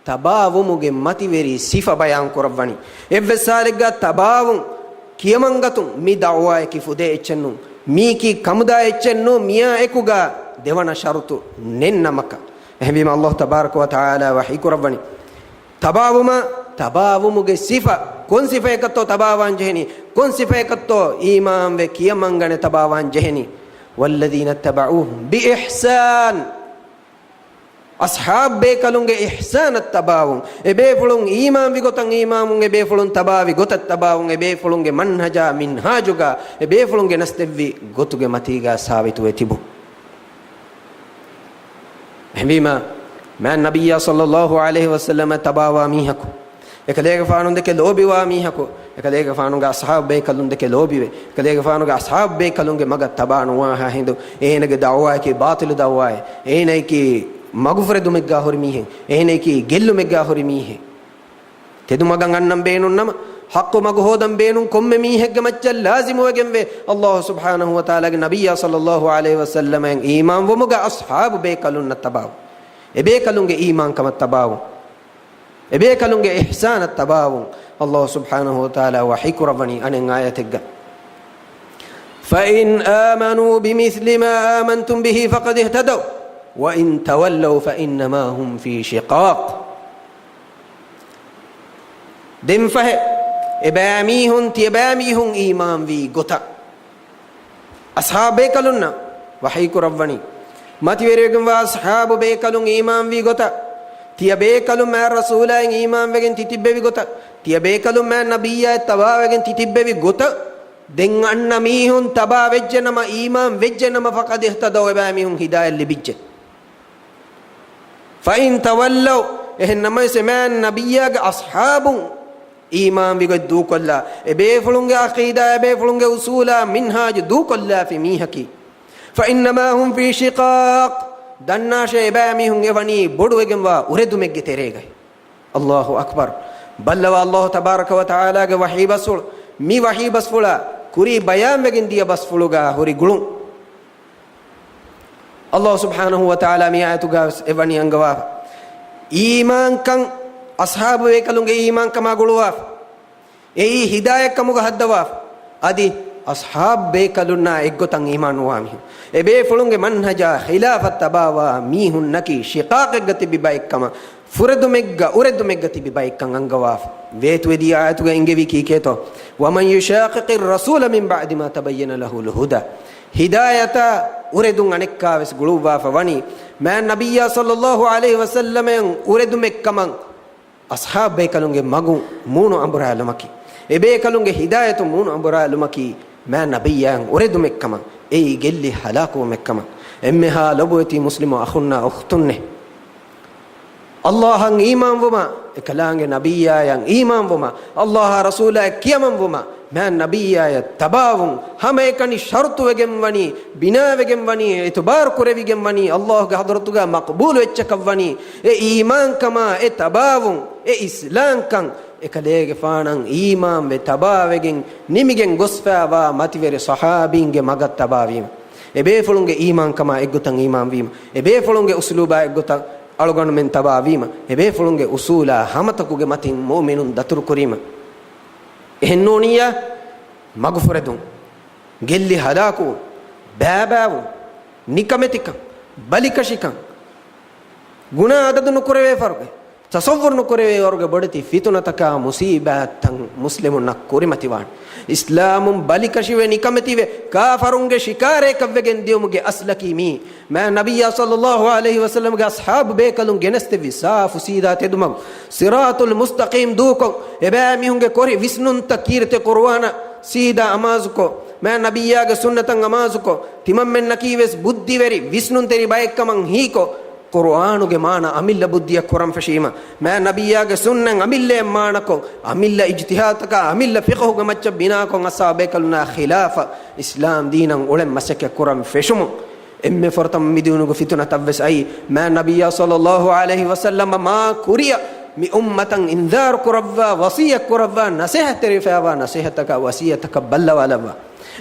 තබාවුමුගේ මතිවෙරි සිෆ බයන් කරවනි එව්වසාලෙග්ගා තබාවුම් කියමංගතුම් මි දවවාය කිෆුදේ එච්චන්නු මීකි කමුදා එච්චන්නු මියා එකුගා දෙවන ෂරුතු නෙන්නමක එහෙම අල්ලාහ් තබාරක ව තාලා වහී කරවනි තබාවුමුගේ සිෆ කොන් සිෆ එකතෝ තබාවන් ජෙහෙනි කොන් සිෆ එකතෝ ඊමාම් වේ කියමංගනේ තබාවන් ජෙහෙනි والذين اتبعوهم بإحسان أصحاب بيكلون إحسان التباون إبيفلون إيمان بيغتن إيمانون إبيفلون تباوي غت التباون إبيفلون منهجا منهاجوغا إبيفلون نستوي غتوغ متيغا ثابت وتبو هميما ما النبي صلى الله عليه وسلم تباوا ميهكو එකලේක ෆානුන් දෙකේ ලෝබිවා මීහකෝ එකලේක ෆානුන්ගේ අස්හාබ් බේ කලුන් දෙකේ ලෝබිවේ එකලේක ෆානුන්ගේ අස්හාබ් බේ කලුන්ගේ මග තබානුවා හින්දු ඒනගේ දවවාය කි බාතිල දවවාය ඒනයි කි මගුෆර දුමෙග්ගා හොරි මීහෙන් ඒනයි කි ගෙල්ලු මෙග්ගා හොරි මීහෙ තෙදු මගන් අන්නම් බේනුන් නම හක්කු මග හොදම් බේනුන් කොම්මෙ මීහෙග්ග මච්චල් ලාසිම වගෙන් වේ අල්ලාහ් සුබ්හානහු වතාලාගේ නබියා සල්ලල්ලාහු අලයිහි වසල්ලමෙන් ඊමාන් වමුගා අස්හාබ් බේ කලුන් නතබාව එබේ කලුන්ගේ ඊමාන් කම තබාව එබේ කලුන්ගේ ඉහ්සාන තබාවුන් අල්ලාහ් සුබ්හානහු වතාලා වහී කරවනි අනෙන් ආයතෙග්ග فإن آمنوا بمثل ما آمنتم به فقد اهتدوا وإن تولوا فإنما هم في شقاق دم فه إباميهم تيباميهم إيمان في غتا أصحاب كلنا وحي كربني ما تيريكم وأصحاب بيكلون إيمان في غتا تيا بيكلون ما رسولا إيمان وجن تتبع في غتا تيا بيكلون ما نبيا تبا وجن تتبع في غتا دين أن ميهم تبا وجن ما إيمان وجن ما فقد اهتدوا إباميهم هداية لبيج فإن تولوا إنما سمعن نبيا أصحاب إيمان بيجد دوك الله بيفلون عقيدة بيفلون أصولا منهاج دوك الله في ميهكي فإنما هم في شقاق دناش إباميهم يفني بدو إجموا وردوا مجد تريجه الله أكبر بل الله تبارك وتعالى وحي بسول مي وحي بسفلا كوري بيان مجن دي بسفلوغا هوري غلون الله سبحانه وتعالى مي آياتوغا إفني أنغوا إيمان كان أصحاب ويكلونغ إيمان كما غلوا أي هداية كموغا هدوا أدي أصحاب بيكلونا إغوتان إيمان وامي إبي فلونغ منهجا خلافة تباوا ميهن نكي شقاق غتي ببايك كما فرد ميغا أورد ميغا تي ببايك كان أنغوا ويت ودي آياتوغا إنغوي كيكيتو ومن يشاقق الرسول من بعد ما تبين له الهدى هداية أردون أنكا وس غلوبا فواني ما النبي صلى الله عليه وسلم أرد مكمن أصحاب بيكلونغ مغو مونو أمبرا لمكي إبيكلونغ هداية مونو أمبرا لمكي ما النبي أرد مكمن أي جلي هلاكو مكمن إمها لبوتي مسلم أخونا أختنه الله إيمان وما كلام نبي yang iman وما الله رسول كيمان وما ما النبي تباون هم كني شرط وجم وني بنا وجم وني اعتبار كره وجم وني الله حضرتك مقبول وچك وني إيمان كما تباون إسلام كان එකලේගේ ෆානං ඊමාන් වේ තබාවෙගෙන් නිමිගෙන් ගොස්ෆාවා මතිවර සහාබීන්ගේ මගත් තබාවීම එබේ ෆලුන්ගේ ඊමාන් කම එක්ගොතන් ඊමාන් වීම එබේ ෆලුන්ගේ උස්ලූබා එක්ගොතන් අලගොන් මෙන් තබාවීම එබේ ෆලුන්ගේ උසූලා හමතකුගේ මතින් මුමිනුන් දතුරු කුරීම එහෙන්නෝනියා මග්ෆරදුන් ගෙල්ලි හදාකු බෑබෑවු නිකමෙතික බලිකෂිකන් ගුණ අදදුන කුරවේ ෆර්ගේ تصور نكره ورغ بدتي فتنتك مصيبه مسلمون كورمتيوان اسلام بالكشوي نكمتي كافرون شكاره كوغن ديومගේ اسلكي مي ما نبي صلى الله عليه وسلم اصحاب بكلون جنستوي صاف سيدا تدمغ صراط المستقيم دوكو ابامي هونගේ كوري ويسنون تكيرته قروانا سيدا امازكو mෑ nabiyyaage sunnatan amazuko timam men nakives buddhi veri visnun teri bayekkaman hiko qur'anuge maana amilla buddhiya koram fashima mෑ nabiyyaage sunnan amille maanako amilla ijtihadaka amilla fiqhuge macca bina kon asabe kaluna khilafa islam dinan ulen masake koram feshumu emme fortam midunugo fituna tavves ai mෑ nabiyya sallallahu alaihi wasallam ma kuriya mi ummatan inzar kurawwa wasiya kurawwa nasihat rifawa nasihataka wasiyataka ballawalwa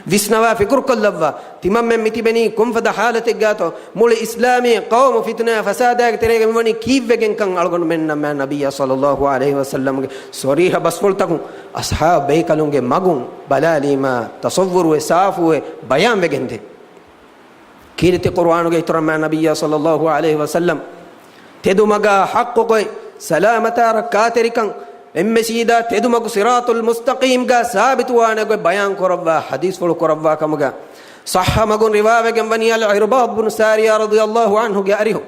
visnawa fikr kollwa timam men mitibeni kumfada halate gato muli islami qawm fitna fasada terege moni kivegen kan algon men ma nabiyya sallallahu alaihi wasallam ge soriha basfoltaku ashabe kalunge magun balalima tasawwur we safu we bayan vegende kirti qur'anu ge itorma nabiyya sallallahu alaihi wasallam tedumaga haqqo koy salamata rakatirikan emme sida tedumagu siratul mustaqim ga sabit wana go bayan korwa hadis fulu korwa kamuga sahha magun riwawe gem bani al irbad ibn sariya radiyallahu anhu ge arihu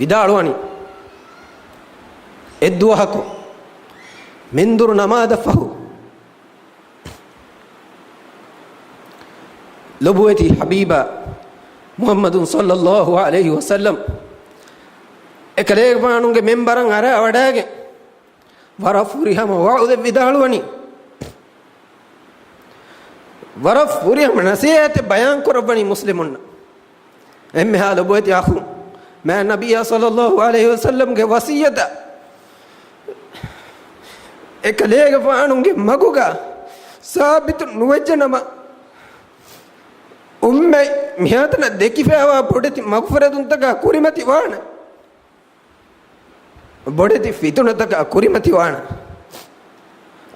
vidalwani edduhako mindur namada fahu lubuwati habiba muhammadun sallallahu alaihi wasallam ekaleeg paanunge membaran ara awadaage warafurihama waude vidalwani warafurihama nasiyate bayan korabani muslimun emme ha lubuwati akhu ma nabiyya sallallahu alaihi wasallam ge wasiyata ekaleeg paanunge maguga sabit nuwajjanama umme mihatana dekifewa bodeti magfuraduntaga kurimati wana bodeti fitunataka kurimati wana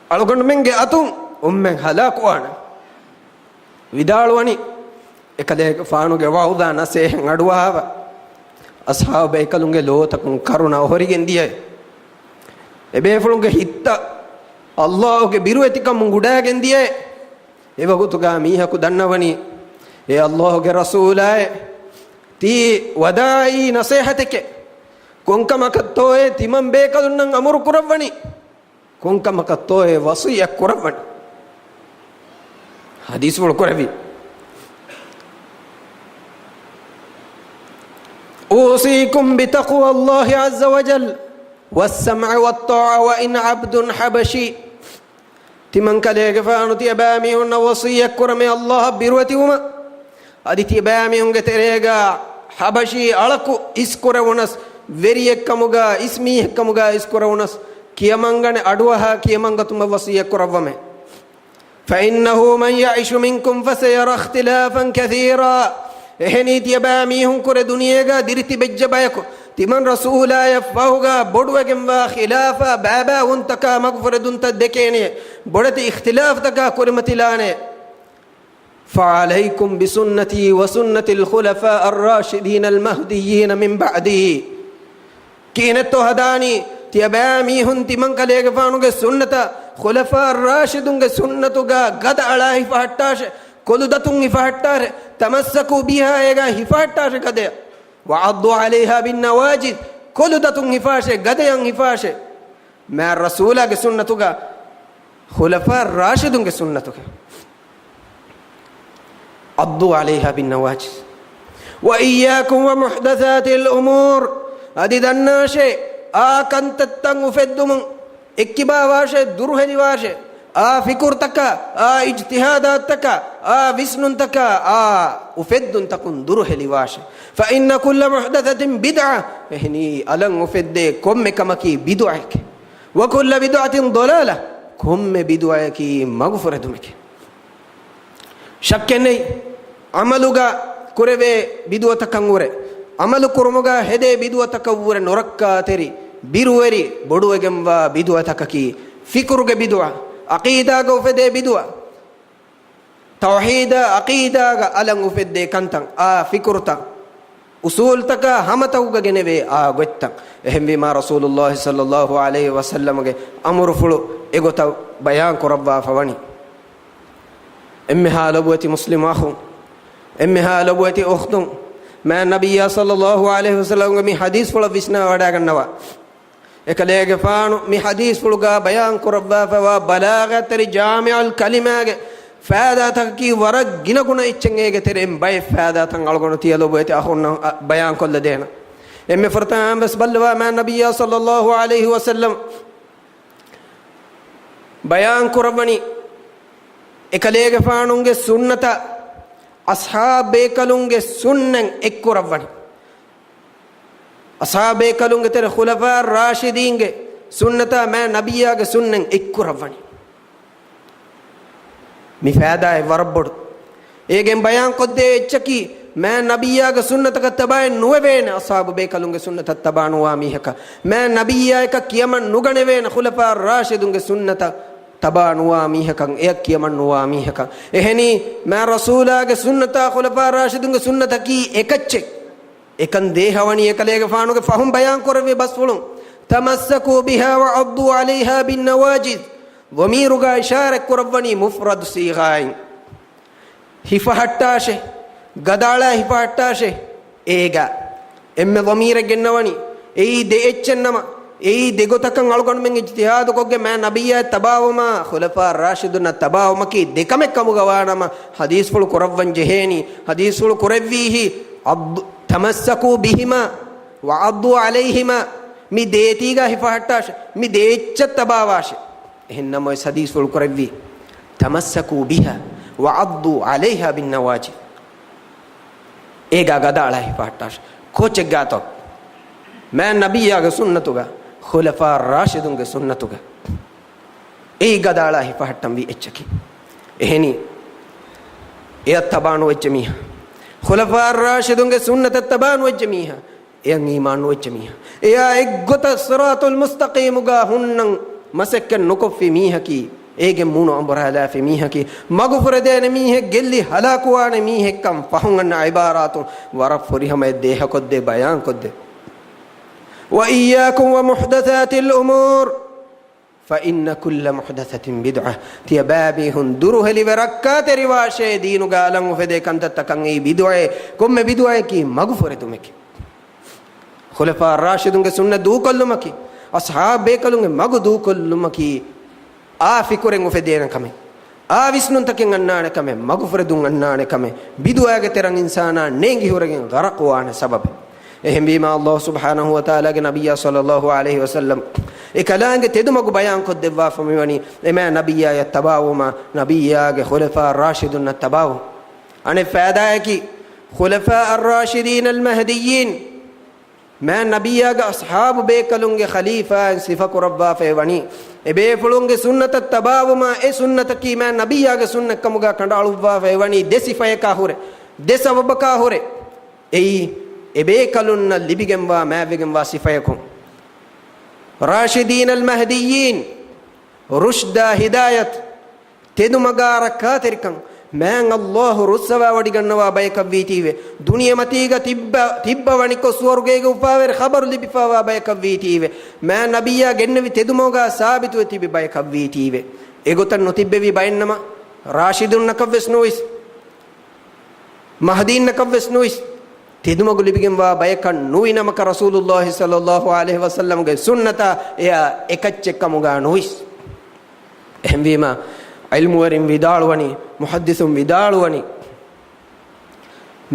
algon menge atun ummen halaku wana vidalwani ekale faanuge wauda nase ngaduwa ashabe ekalunge lotakun karuna horigen diye ebe fulunge hitta allahge biruetikam gudagen diye ewagutuga mihaku dannawani e allahge rasulaye ti wadai nasihateke konkamakattoye timam bekalunnan amur kurawani konkamakattoye wasiya kurawani hadis wal kuravi usikum bitaqwa allahi azza wa jal was-sam'i wat-ta'a wa in 'abdun habashi timan kalege faanu ti abami unna wasiya kurame allah birwati uma aditi abami unge terega habashi alaku iskurawunas veriyekkamuga ismihekkamuga iskurawunas kiyamangane aduwaha kiyamangatuma wasiya kurawame fa innahu man ya'ishu minkum fasayara ikhtilafan kathira ehni tiyabami hun kure duniyega diriti bejja bayako timan rasula yafahuga bodwegen wa khilafa baba untaka magfuradunta dekene bodati ikhtilaf taka kurimatilane فعليكم بسنتي وسنة الخلفاء الراشدين المهديين من بعدي كينتو هداني تيبامي هنتي من كليغ فانوغ سنة خلفاء الراشدون سنة غد على هفاهتاش كلدتون هفاهتار تمسكوا بها ايغا هفاهتاش غد وعضوا عليها بالنواجد كلدتون هفاش غد ين هفاش ما الرسول سنة خلفاء الراشدون سنة عضوا عليها بالنواجذ وإياكم ومحدثات الأمور أدي دناشي كنت تنغ فدم اكبا واشي درهدي واشي فكر تكا اجتهادات تكا وسن تكا وفد تكون درهدي واشي فإن كل محدثة بدعة هني ألن وفد كم كمكي بدعك وكل بدعة ضلالة كم بدعك مغفرة مك شكني عملوغا كوربي بدوة كنغوري عمل كرموغا هدي بدوة كووري نوركا تري بيرووري بدوة بدوة ككي فكرغا بدوة عقيدة غوفدي بدوة توحيد عقيدة ألن وفدي كنتن فكرتا usul taka hamatahuga geneve gotta ehembi ma rasulullah sallallahu alaihi wasallam ge amru fulu egota bayan korabba fawani emme halabwati muslim akhu emme halabwati ukhdum ma nabiyya sallallahu alaihi wasallam ge mi hadis fulu visna wada gannawa ekaleege faanu mi hadis fuluga bayan kurabba fa balaghatri jami'ul kalimage faada takki warag ginaguna ichengege terem bay faada tan algono tiyalo boyte ahonna bayan kolle dena emme fartan bas balwa ma nabiyya sallallahu alayhi wasallam bayan kurabani ekaleege faanunge sunnata ashabe kalunge sunnan ekkurawani ashabe kalunge tere khulafa rashidinge sunnata ma nabiyage sunnan ekkurawani mi faada e warabbodu egen bayan kodde echaki ma nabiyage sunnata tabae nuwevena ashabu be kalunge sunnata tabanu wa mihaka ma nabiyaka kiyaman nuganevena khulafa rashidunge sunnata tabanuwa mihakan ek kiyamannuwa mihakan eheni ma rasulage sunnata khulafa rashidunge sunnata ki ekacche ekan dehawani ekalege faanuge fahum bayan korwe bas fulun tamassaku biha wa addu alaiha bin nawajid wamiruga ishara korwani mufrad sighain hifahattashe gadala hifahattashe ega emme wamire gennawani ei de echennama ei degotakan algon men ijtihad kogge ma nabiyya tabawuma khulafa rashidun tabawuma ki dekame kamugawanama hadis ful kurawwan jeheni hadis ful kurawwihi tamassaku bihima wa addu alayhima mi deetiga hifahattash mi deechcha tabawash ehennamo es hadis ful kurawwi tamassaku biha wa addu alayha bin nawajid ega gadala hifahattash kocheggato ma nabiyya ga sunnatuga khulafa rashidunge sunnatuga ei gadala hi pahattam wi echaki eheni e tabanu echmiha khulafa rashidunge sunnata tabanu echmiha eyan iman echmiha eya eggota siratul mustaqim ga hunnan masakken nukofi mihaki ege muno ambarala fi mihaki magfur dene mihe gelli halakuwane mihe kam pahungan ibaratun warafuri hame deha kodde bayan kodde وإياكم ومحدثات الأمور فإن كل محدثة بدعة تيابابي هندره لبركات رواشة دين قالن وفدي كنت تكني بدعة كم بدعة كي مغفرة مك خلفاء الراشدون سنة دو كل مكي أصحاب بيكلون مغ دو كل مكي فكرن وفدينا كم ويسنون تكين أننا كم مغفرة دون أننا كم بدعة كترن إنسانا نيجي هورين غرقوان سبب ehim bima Allah subhanahu wa ta'ala ge nabiyya sallallahu alaihi wasallam ekalange tedumagu bayan ko devwa famiwani ema nabiyya yattabawuma nabiyya ge khulafa ar-rashidun tabawu ane faida hai ki khulafa ar-rashidin al-mahdiyyin ma nabiyya ge ashab be kalunge khalifa sifak rabba fewani ebe fulunge sunnat tabawuma e sunnat ki ma nabiyya ge sunnat kamuga kandaluwa fewani desifaye ka hore desabba ka hore ei ebe kalunna libigemwa mavegemwa sifayakum rashidin al-mahdiyyin rushda hidayat tedumaga rakkaterikan man Allah ruswa wadi gannawa bayakavitiwe duniya matiga tibba waniko swargege upawer khabar libifawa bayakavitiwe man nabiyya gennevi tedumoga sabitu tibi bayakavitiwe egotan notibbevi bayennama rashidun nakavves nois mahdin nakavves nois tedumagu libigemwa bayakan nuinamaka rasulullah sallallahu alaihi wasallam ge sunnata ya ekachekkamuga nois ehmvima ilmu warin vidalwani muhaddithum vidalwani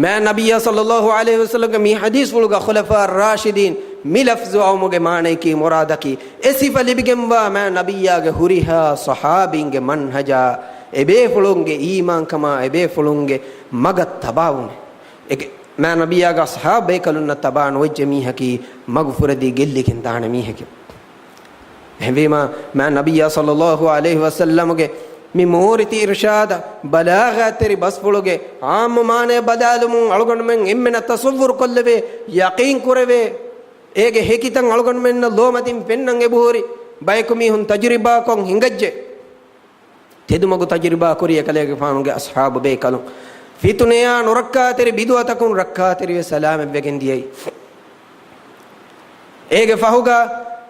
ma nabiyya sallallahu alaihi wasallam ge mi hadis fulga khulafa ar-rashidin mi lafzu awmuge maane ki muradaki esifa libigemwa ma nabiyya ge huriha sahabinge manhaja ebe fulunge iman kama ebe fulunge magat tabawun ma nabiyya ge ashabe kalunna taban wajje mi haki magfuradi gellikin dana mi haki ehvima ma nabiyya sallallahu alaihi wasallam ge mi moriti irshad balagha teri bas fuluge aam maane badalumun algon men emmena tasawwur kolleve yaqeen kurave ege hekitan algon men lomatin pennan ebuhori baykumi hun tajriba kon hingajje tedumagu tajriba kori ekalege faanuge ashab be kalun fituneya nurakka teri bidwatakun rakka teri salam vegen diyai ege fahuga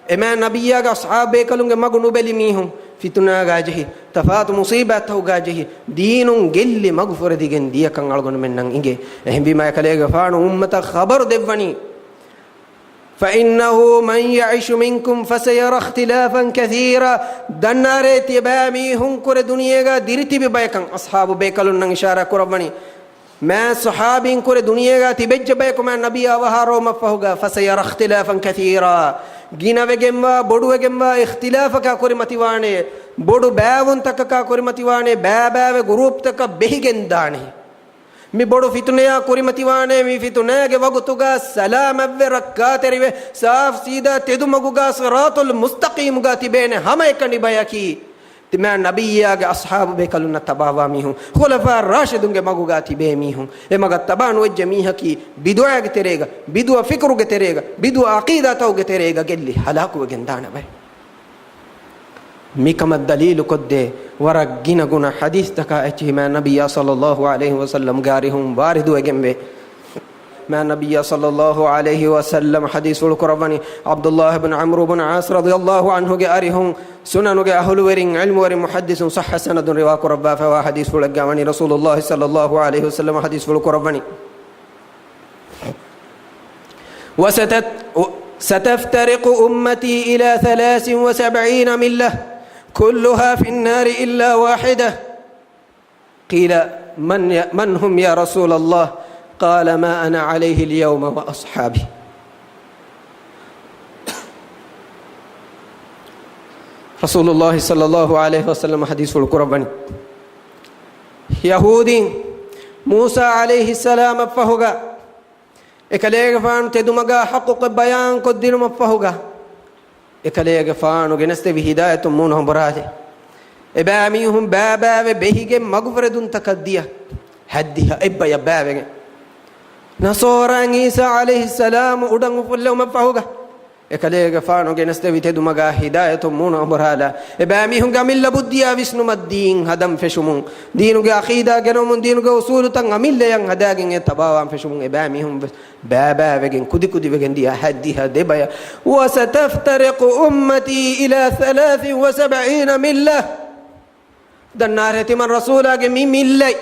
ema nabiyya ga ashabe kalunge magunu beli mihum fituna gajehi tafat musibat hu gajehi dinun gelli magfur digen diya kan algon men nan inge ehbi ma kalege faanu ummata khabar devani فإنه من يعش منكم فسيرى اختلافا كثيرا دنارت يبامي هم كر دنيا ديرتي ببايكن أصحاب بيكلون إشارة كربني ما صحابين كر دنيا تبج بيكم النبي وهارو مفهوغا فسيرى اختلافا كثيرا جينا وجموا بدو وجموا اختلافك كرمتي وانه بدو باون تك كرمتي وانه بابا وجروب تك بهجن دانه می بڑو فتنیا کوری متیوانے می فتنے کے وقتگا سلام اوے رکھا تیری وے صاف سیدھا تیدو مگوگا صراط المستقیم گا تیبین ہمیں کنی بیا کی تی میں نبی آگے اصحاب بے کلونا تباوا می ہوں خلفاء راشدوں گے مگوگا تیبے می ہوں اے مگا تبان وجہ میہ کی بدعا گے تیرے گا بدعا فکر گے تیرے گا بدعا عقیدہ تو گے تیرے گا گلی حلاکو گندانا بھائی ميكم الدليل قد ورق جينا قنا حديث تكا اتي ما النبي صلى الله عليه وسلم قارهم وارد وجنبه ما النبي صلى الله عليه وسلم حديث القرباني عبد الله بن عمرو بن عاص رضي الله عنه قارهم سنن أهل ورين علم ورين محدث صح سند رواق ربا فوا حديث القامني رسول الله صلى الله عليه وسلم حديث القرباني ستفترق أمتي إلى 73 ملة كلها في النار إلا واحدة قيل من هم يا رسول الله قال ما أنا عليه اليوم وأصحابي رسول الله صلى الله عليه وسلم حديث القرباني يهودي موسى عليه السلام فهوغا إكليغ فان تدمغا حقوق بيان قدر مفهوغا إكليغ فان وجنست بهداية منهم براده إباميهم بابا بهيج مغفرة تكدية هديها إبا يا بابا نصورا عيسى عليه السلام ودعوا فلهم مفهوغا إكليغ فان وجنست بتدمغا هداية منهم براده إباميهم جميل لبوديا ويسنو مدين هدم فشمون دينو عقيدة جنومون دينو أصول تنعمل لين هداين تباوام فشمون إباميهم بابا وجن كودي وجن دي هديها دبايا وستفترق أمتي إلى 73 ملة دنار تمن رسولا مي ملة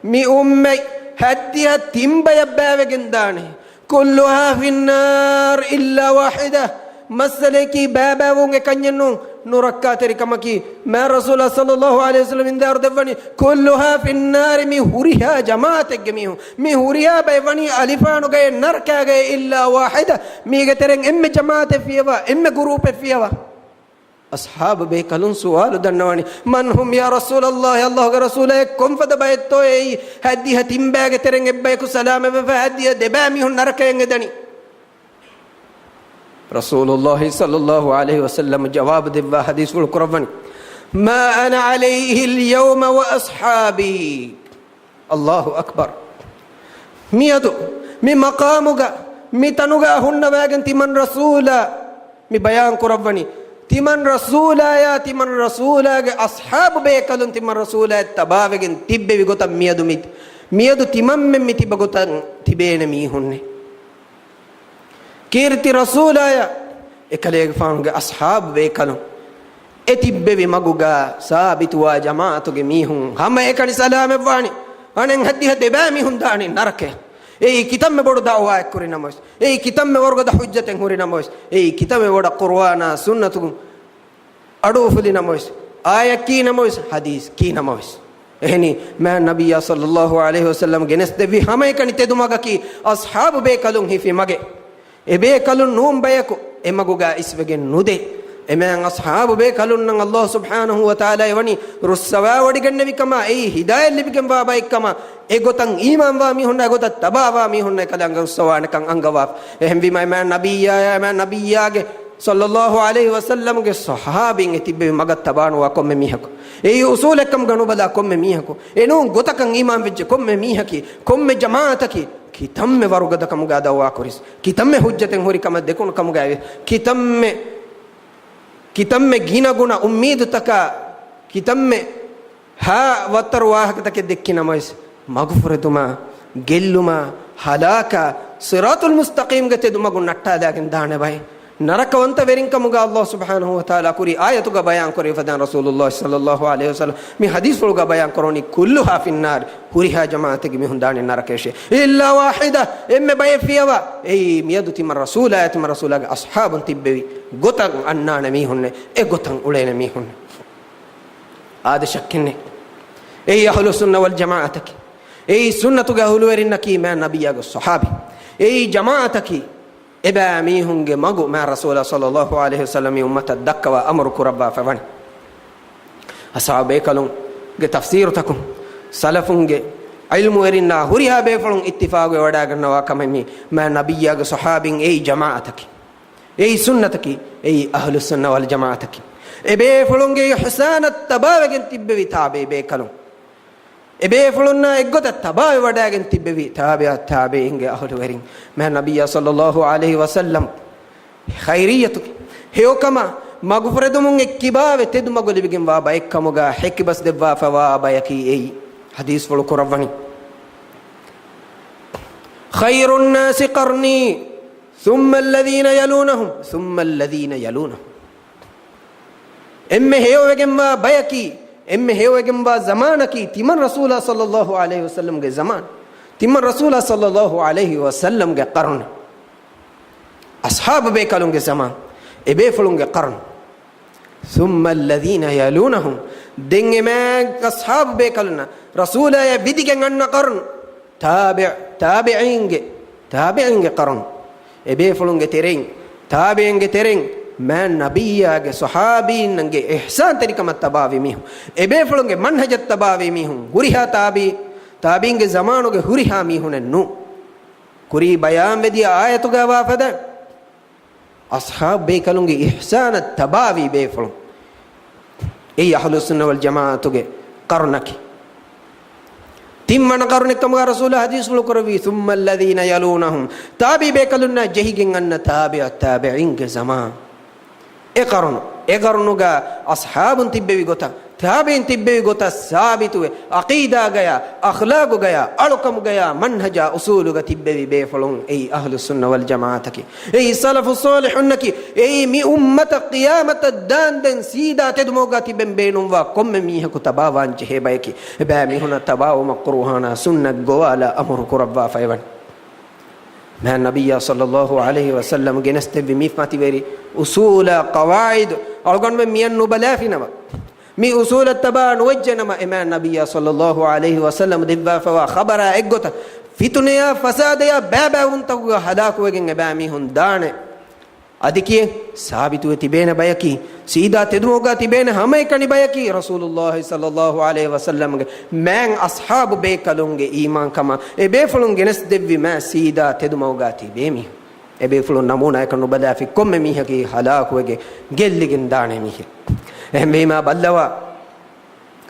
مي أمي هديها تيمبا بابا وجن دانه كلها في النار إلا واحدة مسألة كي بابا وونغ كنينو نوركاتري كما كي ما رسول صلى الله عليه وسلم من دار دفني كلها في النار مي هوريها جماعة جميعهم مي هوريها بيفني ألفانو جاي نركا جاي إلا واحدة مي جترين إم جماعة فيها إم جروب فيها أصحاب بيكلون سؤال دنواني من هم يا رسول الله الله رسوله كم فدبيت توي هديها تيمبا جترين إبايكو سلام فهديها دبامي هن نركا ينجدني رسول الله صلى الله عليه وسلم جواب دبا حديث القرآن ما أنا عليه اليوم وأصحابي الله أكبر ميادو مي مقامك مي تنوغا هن واغن تمن رسولا مي بيان قرآن تمن رسولا يا تمن رسولا أصحاب بيكلون تمن رسولا تباوغن تبه بيغوتا ميادو تمن مي تبغوتا تبين ميهن كيرتي رسولايا إكليغ فانغ أصحاب بيكلون إتببي مغوغا ثابت وجماعة جميعهم هم إكني سلام فاني أنا هدي دبامي هم داني نركه أي كتاب مبورد دعوة كورينا موس أي كتاب مبورد حجة كورينا موس أي كتاب مبورد قرآن سنة أدوف لنا موس آية كينا موس حديث كينا موس إهني ما النبي صلى الله عليه وسلم جنس دبي هم إكني تدمغا كي أصحاب بيكلون هي في مغه إبه كلون نوم بيكو إما جوجا إسبعين نودي إما أصحاب بيه كلون نعم الله سبحانه وتعالى يوني رسوا ودي كن نبي كما أي هداية اللي بيكم بابا كما إغوتان إيمان وامي هنا إغوتا تبا وامي هنا كلام رسوا نكان أنغواف إهم بما ما نبي يا ما نبي يا صلى الله عليه وسلم के صحابين इतिबे मगत तबान वा कोम मीहको ए उसूल कम गणो बला कोम मीहको एनो गोतकं ईमान विच कोम मीहकी कोम जमात की कितम में वरुगद कम गादा वा कोरिस कितम में हुज्जतें होरी कम देखुन कम गावे कितम में गीना गुना उम्मीद तका कितम में हा वतर वाहक तके देखिना मस मगफरतुमा गेल्लुमा हलाका सिरातुल मुस्तकीम गते दुमा गुन नट्टा दागिन दाने भाई ನರಕವಂತ ವೆರಿಂಕಮುಗ ಅಲ್ಲಾಹ್ ಸುಬ್ಹಾನಹು ವ ತಾಲಾ ಕುರಿ ಆಯತುಗ ಬಯಾನ್ ಕೊರಿ ಫದಾನ್ ರಸೂಲುಲ್ಲಾಹ್ ಸಲ್ಲಲ್ಲಾಹು ಅಲೈಹಿ ವಸಲ್ಲಂ ಮಿ ಹದೀಸ್ ಒಳಗ ಬಯಾನ್ ಕೊರೋನಿ ಕುಲ್ಲು ಹಾಫಿನ್ನಾರ್ ಹುರಿಹಾ ಜಮಾಅತಿಗೆ ಮಿ ಹುಂದಾಣಿ ನರಕೇಶೆ ಇಲ್ಲಾ ವಾಹಿದ ಎಮ್ಮೆ ಬಯಫಿಯವ ಏಯ್ ಮಿಯದು ತಿಮ ರಸೂಲಾಗ ಅಸ್ಹಾಬನ್ ತಿಬ್ಬೆವಿ ಗೊತಂ ಅನ್ನಾಣ ಮಿ ಹುನ್ನೆ ಎ ಗೊತಂ ಉಳೇನ ಮಿ ಹುನ್ನೆ ಆದ ಶಕ್ಕಿನ್ನೆ ಏಯ್ ಅಹ್ಲು ಸುನ್ನ ವಲ್ ಜಮಾಅತಕಿ ಏಯ್ ಸುನ್ನತುಗ ಹುಲುವೆರಿನ್ನಕಿ ಮಾ ನಬಿಯಾಗ ಸಹಾಬಿ ಏಯ್ ಜಮಾಅತಕಿ ಎಬಾ ಮೀಹುಂಗೆ ಮಗು ಮಾ ರಸೂಲ ಸಲ್ಲಲ್ಲಾಹು ಅಲೈಹಿ ವಸಲ್ಲಂ ಉಮ್ಮತ ದಕ್ಕವ ಅಮರು ಕುರಬ್ಬ ಫವಣಿ ಅಸಾಬೆ ಕಲುಂಗೆ ತಫ್ಸೀರು ತಕುಂ ಸಲಫುಂಗೆ ಇಲ್ಮು ಎರಿನ್ನ ಹುರಿಹಾ ಬೇಫಳುಂ ಇತ್ತಿಫಾಗೆ ವಡಾಗನ್ನವ ಕಮಮಿ ಮಾ ನಬಿಯಾಗ ಸಹಾಬಿಂ ಏಯ್ ಜಮಾಅತಕಿ ಏಯ್ ಸುನ್ನತಕಿ ಏಯ್ ಅಹ್ಲು ಸುನ್ನ ವಲ್ ಜಮಾಅತಕಿ ಎಬೇ ಫಳುಂಗೆ ಇಹ್ಸಾನತ್ ತಬಾವೆಗೆ ತಿಬ್ಬೆವಿ ತಾಬೆ ಬೇಕಲುಂ ಎಬೇ ಫಳುನ್ನ ಎಗ್ಗೊತ ತಬಾವೆ ವಡಾಗೆನ್ ತಿಬ್ಬೆವಿ ತಾಬೆ ಹಿಂಗೆ ಅಹಲು ವೆರಿಂ ಮಾ ನಬಿಯ ಸಲ್ಲಲ್ಲಾಹು ಅಲೈಹಿ ವಸಲ್ಲಂ ಖೈರಿಯತು ಹೇಕಮ ಮಗುಫರದುಮುಂ ಎಕ್ಕಿಬಾವೆ ತೆದು ಮಗುಲಿಬಿಗೆಂ ವಾ ಬಯಕ್ಕಮುಗ ಹೆಕ್ಕಿ ಬಸ್ ದೆವ್ವಾ ಫವಾ ಬಯಕಿ ಏಯ್ ಹದೀಸ್ ಫಳು ಕುರವ್ವನಿ ಖೈರುನ್ ನಾಸಿ ಕರ್ನಿ ಥುಮ್ಮ ಅಲ್ಲದೀನ ಯಲೂನಹುಂ ಎಮ್ಮೆ ಹೇವಗೆಂ ವಾ ಬಯಕಿ ಎಮ್ಮೆ ಹೇವಗೆಂಬ ಜಮಾನಕಿ ತಿಮನ್ ರಸೂಲ ಸಲ್ಲಲ್ಲಾಹು ಅಲೈಹಿ ವಸಲ್ಲಂಗೆ ಜಮಾನ್ ತಿಮನ್ ರಸೂಲ ಸಲ್ಲಲ್ಲಾಹು ಅಲೈಹಿ ವಸಲ್ಲಂಗೆ ಕರ್ನ್ ಅಸ್ಹಾಬ್ ಬೇಕಲುಂಗೆ ಜಮಾನ್ ಎಬೇ ಫಳುಂಗೆ ಕರ್ನ್ ಸುಮ್ಮ ಅಲ್ಲದೀನ ಯಲೂನಹುಂ ದೆಂಗೆ ಮ್ಯಾಗ್ ಅಸ್ಹಾಬ್ ಬೇಕಲುನ ರಸೂಲಯ ಬಿದಿಗೆ ಅಣ್ಣ ಕರ್ನ್ ತಾಬಿಇಂಗೆ ಕರ್ನ್ ಎಬೇ ಫಳುಂಗೆ ತೆರೆಂಗ್ ತಾಬಿಇಂಗೆ ತೆರೆಂಗ್ ಮಾ ನಬಿಯಾಗೆ ಸಹಾಬೀನ್ ನಂಗೆ ಇಹ್ಸಾನ್ ತರಿಕಮ ತಬಾವಿ ಮೀಹು ಎಬೇ ಫಳುಂಗೆ ಮನ್ಹಜತ್ ತಬಾವಿ ಮೀಹು ಹುರಿಹಾ ತಾಬೀಂಗೆ ಜಮಾನುಗೆ ಹುರಿಹಾ ಮೀಹುನೆನ್ನು ಕುರಿ ಬಯಾನ್ ವೆದಿಯ ಆಯತುಗ ವಾಫದ ಅಸ್ಹಾಬ್ ಬೇಕಲುಂಗೆ ಇಹ್ಸಾನ ತಬಾವಿ ಬೇ ಫಳು ಏಯ್ ಅಹ್ಲು ಸುನ್ನ ವಲ್ ಜಮಾಅತುಗೆ ಕರ್ನಕಿ ತಿಮ್ಮನ ಕರುಣಿಕಮಗ ರಸೂಲ ಹದೀಸ್ಗಳು ಕೊರವಿ ಸುಮ್ಮ ಅಲ್ಲದೀನ ಯಲೂನಹುಂ ತಾಬಿ ಬೇಕಲುನ್ನ ಜಹಿಗೆಂ ಅನ್ನ ತಾಬಿಇಂಗೆ ಜಮಾನ್ ಎ ಕರುನುಗ ಅಸ್ಹಾಬುನ್ ತಿಬ್ಬೆವಿ ಗೊತ್ತ ತಾಬೀನ್ ತಿಬ್ಬೆವಿ ಗೊತ್ತ ಸಾಬಿತುವೆ ಅಕೀದಾ ಗಯ ಅಖ್ಲಾಗು ಗಯ ಅಳುಕಮು ಗಯ ಮನ್ಹಜ ಉಸೂಲುಗ ತಿಬ್ಬೆವಿ ಬೇಫಳುಂ ಏಯ್ ಅಹ್ಲು ಸುನ್ನ ವಲ್ ಜಮಾಅತಕಿ ಏಯ್ ಸಲಫು ಸಾಲಿಹುನ್ನಕಿ ಏಯ್ ಮಿ ಉಮ್ಮತ ಕಿಯಾಮತ ದಾಂದೆನ್ ಸೀದಾ ತೆದುಮೋಗ ತಿಬ್ಬೆಂ ಬೇನುಂ ವಾ ಕೊಮ್ಮೆ ಮೀಹಕು ತಬಾವಾಂಚೆ ಹೇ ಬಯಕಿ ಬಾ ಮಿಹುನ ತಬಾವು ಮಕ್ರುಹಾನ ಸುನ್ನ ಗೋವಾಲ ಅಮರು ಕುರವ್ವಾ ಫೈವನ್ ಮಾ ನಬಿಯ ಸಲ್ಲಲ್ಲಾಹು ಅಲೈಹಿ ವಸಲ್ಲಂ ಗೆನಸ್ತೆವಿ ಮೀಫಾತಿ ವೇರಿ ಉಸೂಲ ಕವಾಯಿದ್ ಅಳ್ಗೊಂಡ್ಮೆ ಮಿಯನ್ನು ಬಲಾಫಿನವ ಮಿ ಉಸೂಲ ತಬಾ ನುವಜ್ಜನಮ ಇಮಾ ನಬಿಯ ಸಲ್ಲಲ್ಲಾಹು ಅಲೈಹಿ ವಸಲ್ಲಂ ದಿವ್ವಾ ಫವಾ ಖಬರ ಎಗ್ಗೊತ ಫಿತುನೆಯ ಫಸಾದಯ ಬ್ಯಾಬಾ ಉಂತಗುಗ ಹದಾಕುವೆಗೆಂಗೆ ಬ್ಯಾ ಮೀಹುನ್ ದಾಣೆ ಅದಕ್ಕೆ ಸಾಬಿತುವೆ ತಿಬೇನ ಬಯಕಿ ಸೀದಾ ತೆದುಮೋಗ ತಿಬೇನ ಹಮೈ ಕಣಿ ಬಯಕಿ ರಸೂಲುಲ್ಲಾಹಿ ಸಲ್ಲಲ್ಲಾಹು ಅಲೈಹಿ ವಸಲ್ಲಂಗೆ ಮ್ಯಾಂಗ್ ಅಸ್ಹಾಬ್ ಬೇಕಲುಂಗೆ ಈಮಾನ್ ಕಮ ಎ ಬೇಫಳುಂಗೆ ನೆಸ್ ದೆವ್ವಿ ಮ್ಯಾ ಸೀದಾ ತೆದುಮೋಗ ತಿಬೇಮಿ ಎ ಬೇಫಳು ನಮೂನ ಕಣ್ಣು ಬದಾಫಿ ಕೊಮ್ಮೆ ಮೀಹಗಿ ಹಲಾಕುವೆಗೆ ಗೆಲ್ಲಿಗಿನ್ ದಾಣೆ ಮೀಹಿ ಎಮ್ಮೀಮಾ ಬಲ್ಲವ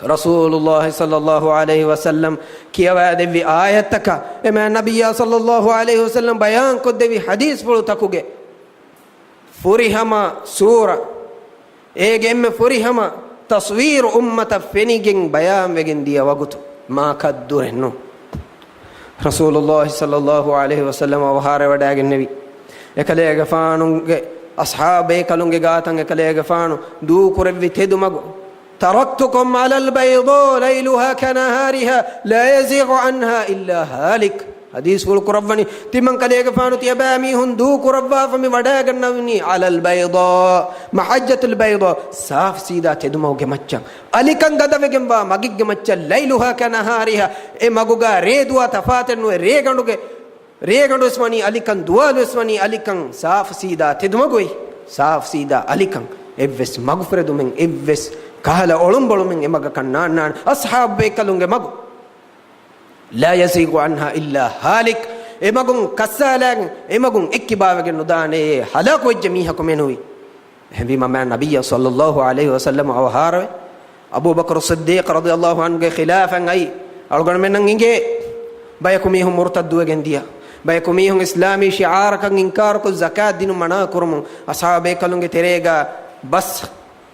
ರಸೂಲುಲ್ಲಾಹಿ ಸಲ್ಲಲ್ಲಾಹು ಅಲೈಹಿ ವಸಲ್ಲಂ ಕಿಯವ ದೆವ್ವಿ ಆಯತ್ತಕ ಎಮಾ ನಬಿಯ ಸಲ್ಲಲ್ಲಾಹು ಅಲೈಹಿ ವಸಲ್ಲಂ ಬಯಾನ್ ಕೊದ್ದೆವಿ ಹದೀಸ್ ಫಳು ತಕುಗೆ ಫುರಿಹಮ ಸೂರ ಏಗೆಮ್ಮೆ ಫುರಿಹಮ ತಸ್ವೀರ್ ಉಮ್ಮತ ಫೆನಿಗೆಂಗ್ ಬಯಾನ್ ವೆಗೆನ್ ದಿಯ ವಗುತು ಮಾ ಕದ್ದುರೆನ್ನು ರಸೂಲುಲ್ಲಾಹಿ ಸಲ್ಲಲ್ಲಾಹು ಅಲೈಹಿ ವಸಲ್ಲಂ ಅವಹಾರ ವಡಾಗೆನ್ನೆವಿ ಎಕಲೆಗೆ ಫಾನುಗೆ ಅಸ್ಹಾಬೆ ಕಲುಂಗೆ ಗಾತಂಗೆ ಕಲೆಗೆ ಫಾನು ದೂ ಕುರೆವ್ವಿ ತೆದು ಮಗು ತರಕ್ತುಕುಂ ಅಲಲ್ ಬೈದಾ ಲೈಲುಹಾ ಕನಹಾರಿಹಾ ಲಾ ಯಜಿಗು ಅನ್ಹಾ ಇಲ್ಲಾ ಹಾಲಿಕ್ ಹದೀಸ್ಗಳು ಕುರವ್ವನಿ ತಿಮ್ಮಂ ಕಲೆಗೆ ಫಾನು ತಿಯಬಾ ಮೀಹುನ್ ದೂ ಕುರವ್ವಾ ಫಮಿ ವಡಾಗನ್ನವನಿ ಅಲಲ್ ಬೈದಾ ಮಹಜ್ಜತುಲ್ ಬೈದಾ ಸಾಫ್ ಸೀದಾ ತೆದು ಮಗುಗೆ ಮಚ್ಚ ಅಲಿಕಂ ಗದವೆಗೆಂಬ ಮಗಿಗೆ ಮಚ್ಚ ಲೈಲುಹಾ ಕನಹಾರಿಹಾ ಎ ಮಗುಗ ರೇದುವ ತಫಾತನ್ನು ರೇಗಂಡು ಸ್ವಾನಿ ಅಲಿಕಂ ದುವಾಲು ಸ್ವಾನಿ ಅಲಿಕಂ ಸಾಫ್ ಸೀದಾ ತೆದುಮಗುಯ್ ಸಾಫ್ ಸೀದಾ ಅಲಿಕಂ ಎವ್ವೆಸ್ ಮಗುಫ್ರೆದು ಮೆಂಗ್ ಎವ್ವೆಸ್ ಕಹಲ ಒಳುಂಬಳು ಮೆಂಗ್ ಎಮಗ ಕಣ್ಣಾಣ ಅಸ್ಹಾಬ್ ಬೇಕಲುಂಗೆ ಮಗು ಲಾ ಯಸೀಗು ಅನ್ಹಾ ಇಲ್ಲಾ ಹಾಲಿಕ್ ಎಮಗುಂ ಕಸ್ಸಾಲಾಗ್ ಎಮಗುಂ ಎಕ್ಕಿ ಬಾವಗೆ ನುದಾನೆ ಹಲಾಕು ವಜ್ಜ ಮೀಹಕು ಮೆನುವಿ ಹೆಂಬಿ ಮಮ್ಮ ನಬಿಯ ಸಲ್ಲಲ್ಲಾಹು ಅಲೈಹಿ ವಸಲ್ಲಂ ಅವಹಾರವೆ ಅಬೂಬಕರ್ ಸಿದ್ದೀಕ್ ರದಿಯಲ್ಲಾಹು ಅನ್ಹುಗೆ ಖಿಲಾಫನ್ ಐ ಅಳ್ಗಣ ಮೆನ್ನಂಗ್ ಹಿಂಗೆ ಬಯಕು ಮೀಹು ಮುರ್ತದ್ದುವೆಗೆಂದಿಯ ಬಯಕು ಮೀಹುಂ ಇಸ್ಲಾಮಿ ಶಿಆರಕಂ ಇಂಕಾರಕು ಜಕಾತ್ ದಿನು ಮಣ ಕುರುಮು ಅಸಾಬೆ ಕಲುಂಗೆ ತೆರೆಗ ಬಸ್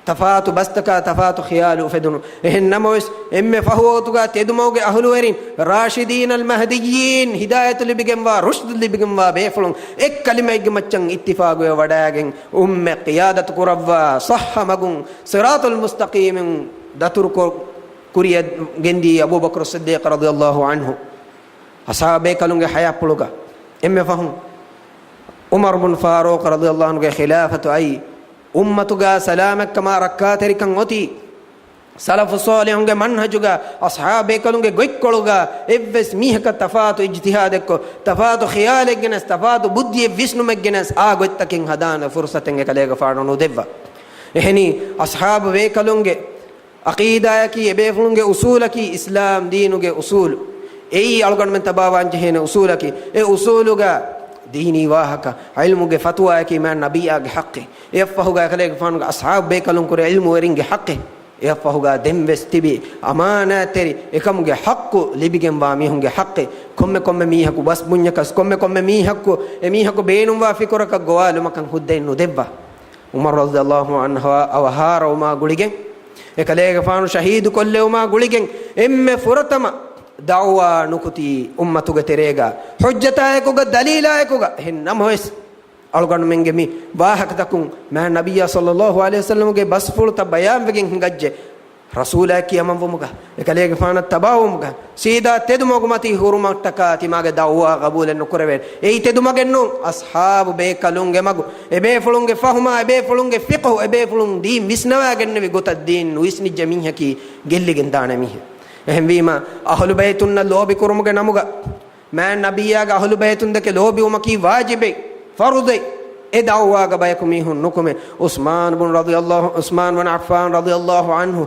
තෆාතු බස්තකා තෆාතු ඛියාලු ෆෙදුනු එහෙන්නමොස් එම්මෙ ෆහුවතුගා තෙදුමෝගේ අහලුවරින් රාෂිදීන් අල් මහදියීන් හිදායතු ලිබිගෙම්වා රුෂ්ද් ලිබිගෙම්වා බේෆලුන් එක් කලිමයිග මච්චන් ඉත්තිෆාගය වඩාගෙන් උම්මෙ ඛියාදතු කුරවවා සහ මගුන් සිරාතුල් මුස්තකීමින් දතුරු කුරිය ගෙන්දී අබූබකර් සිද්දීක් රදියල්ලාහු අන්හු අසහාබේ කලුන්ගේ හයප්පුලුගා එම්මෙ ෆහුන් උමර් බුන් ෆාරූක් රදියල්ලාහු අන්හුගේ ඛිලාෆතු අයි ummatuga salamakama rakkaterikan oti salafu salihunge manhajuga ashabe kalunge goikkoluga evves mihaka tafatu ijtihadekko tafatu khiyalegenes tafatu buddhiye visnumegenes a goittakin hadana fursaten ekalega faanu devva ehni ashab ve kalunge aqidayaki ebe fulunge usulaki islam deenuge usul ei algonmen tabawanje hene usulaki e usuluga ديني واهك علمك فتوى كما النبي حقه يفهوغا كليك فان اصحاب بكلون كر علم ورنگ حقه يفهوغا دم وستبي امانه تري اكمغ حق لبيگم وامي هونگ حقه كم ميحكو بس بنيكس كم ميحكو ميحكو بينم وافكرك غوال مكن خدين ندبا عمر رضي الله عنه او هار وما غليگن اكليك فان شهيد كله وما غليگن ام فرتما da'wa nukuti ummatuge terega hujjataekuga dalilaekuga hennam hois algon menge mi wahak takun ma nabiyya sallallahu alaihi wasallam ge basful ta bayan wegen hingajje rasula kiyamam wumuga ekalege faana tabawumuga sida tedumogu mati hurumattaka timage da'wa qabulen nukurven ei tedumagen nu ashabu be kalunge magu ebe fulunge fahuma ebe fulunge fiqh ebe fulung din misnawagen nevi gotad din uisni jamin haki gelligen daana mi එහෙම වීම අහලු බයිතුන්න ලෝබි කුරුමුගේ නමුග මෑ නබියාගේ අහලු බයිතුන් දෙක ලෝබි උමකී වාජිබේ ෆරුදේ ඒ දවවාගේ බයකු මිහුන් නුකුමේ උස්මාන් බුන් රදියල්ලාහු උස්මාන් වන අෆ්ෆාන් රදියල්ලාහු අන්හු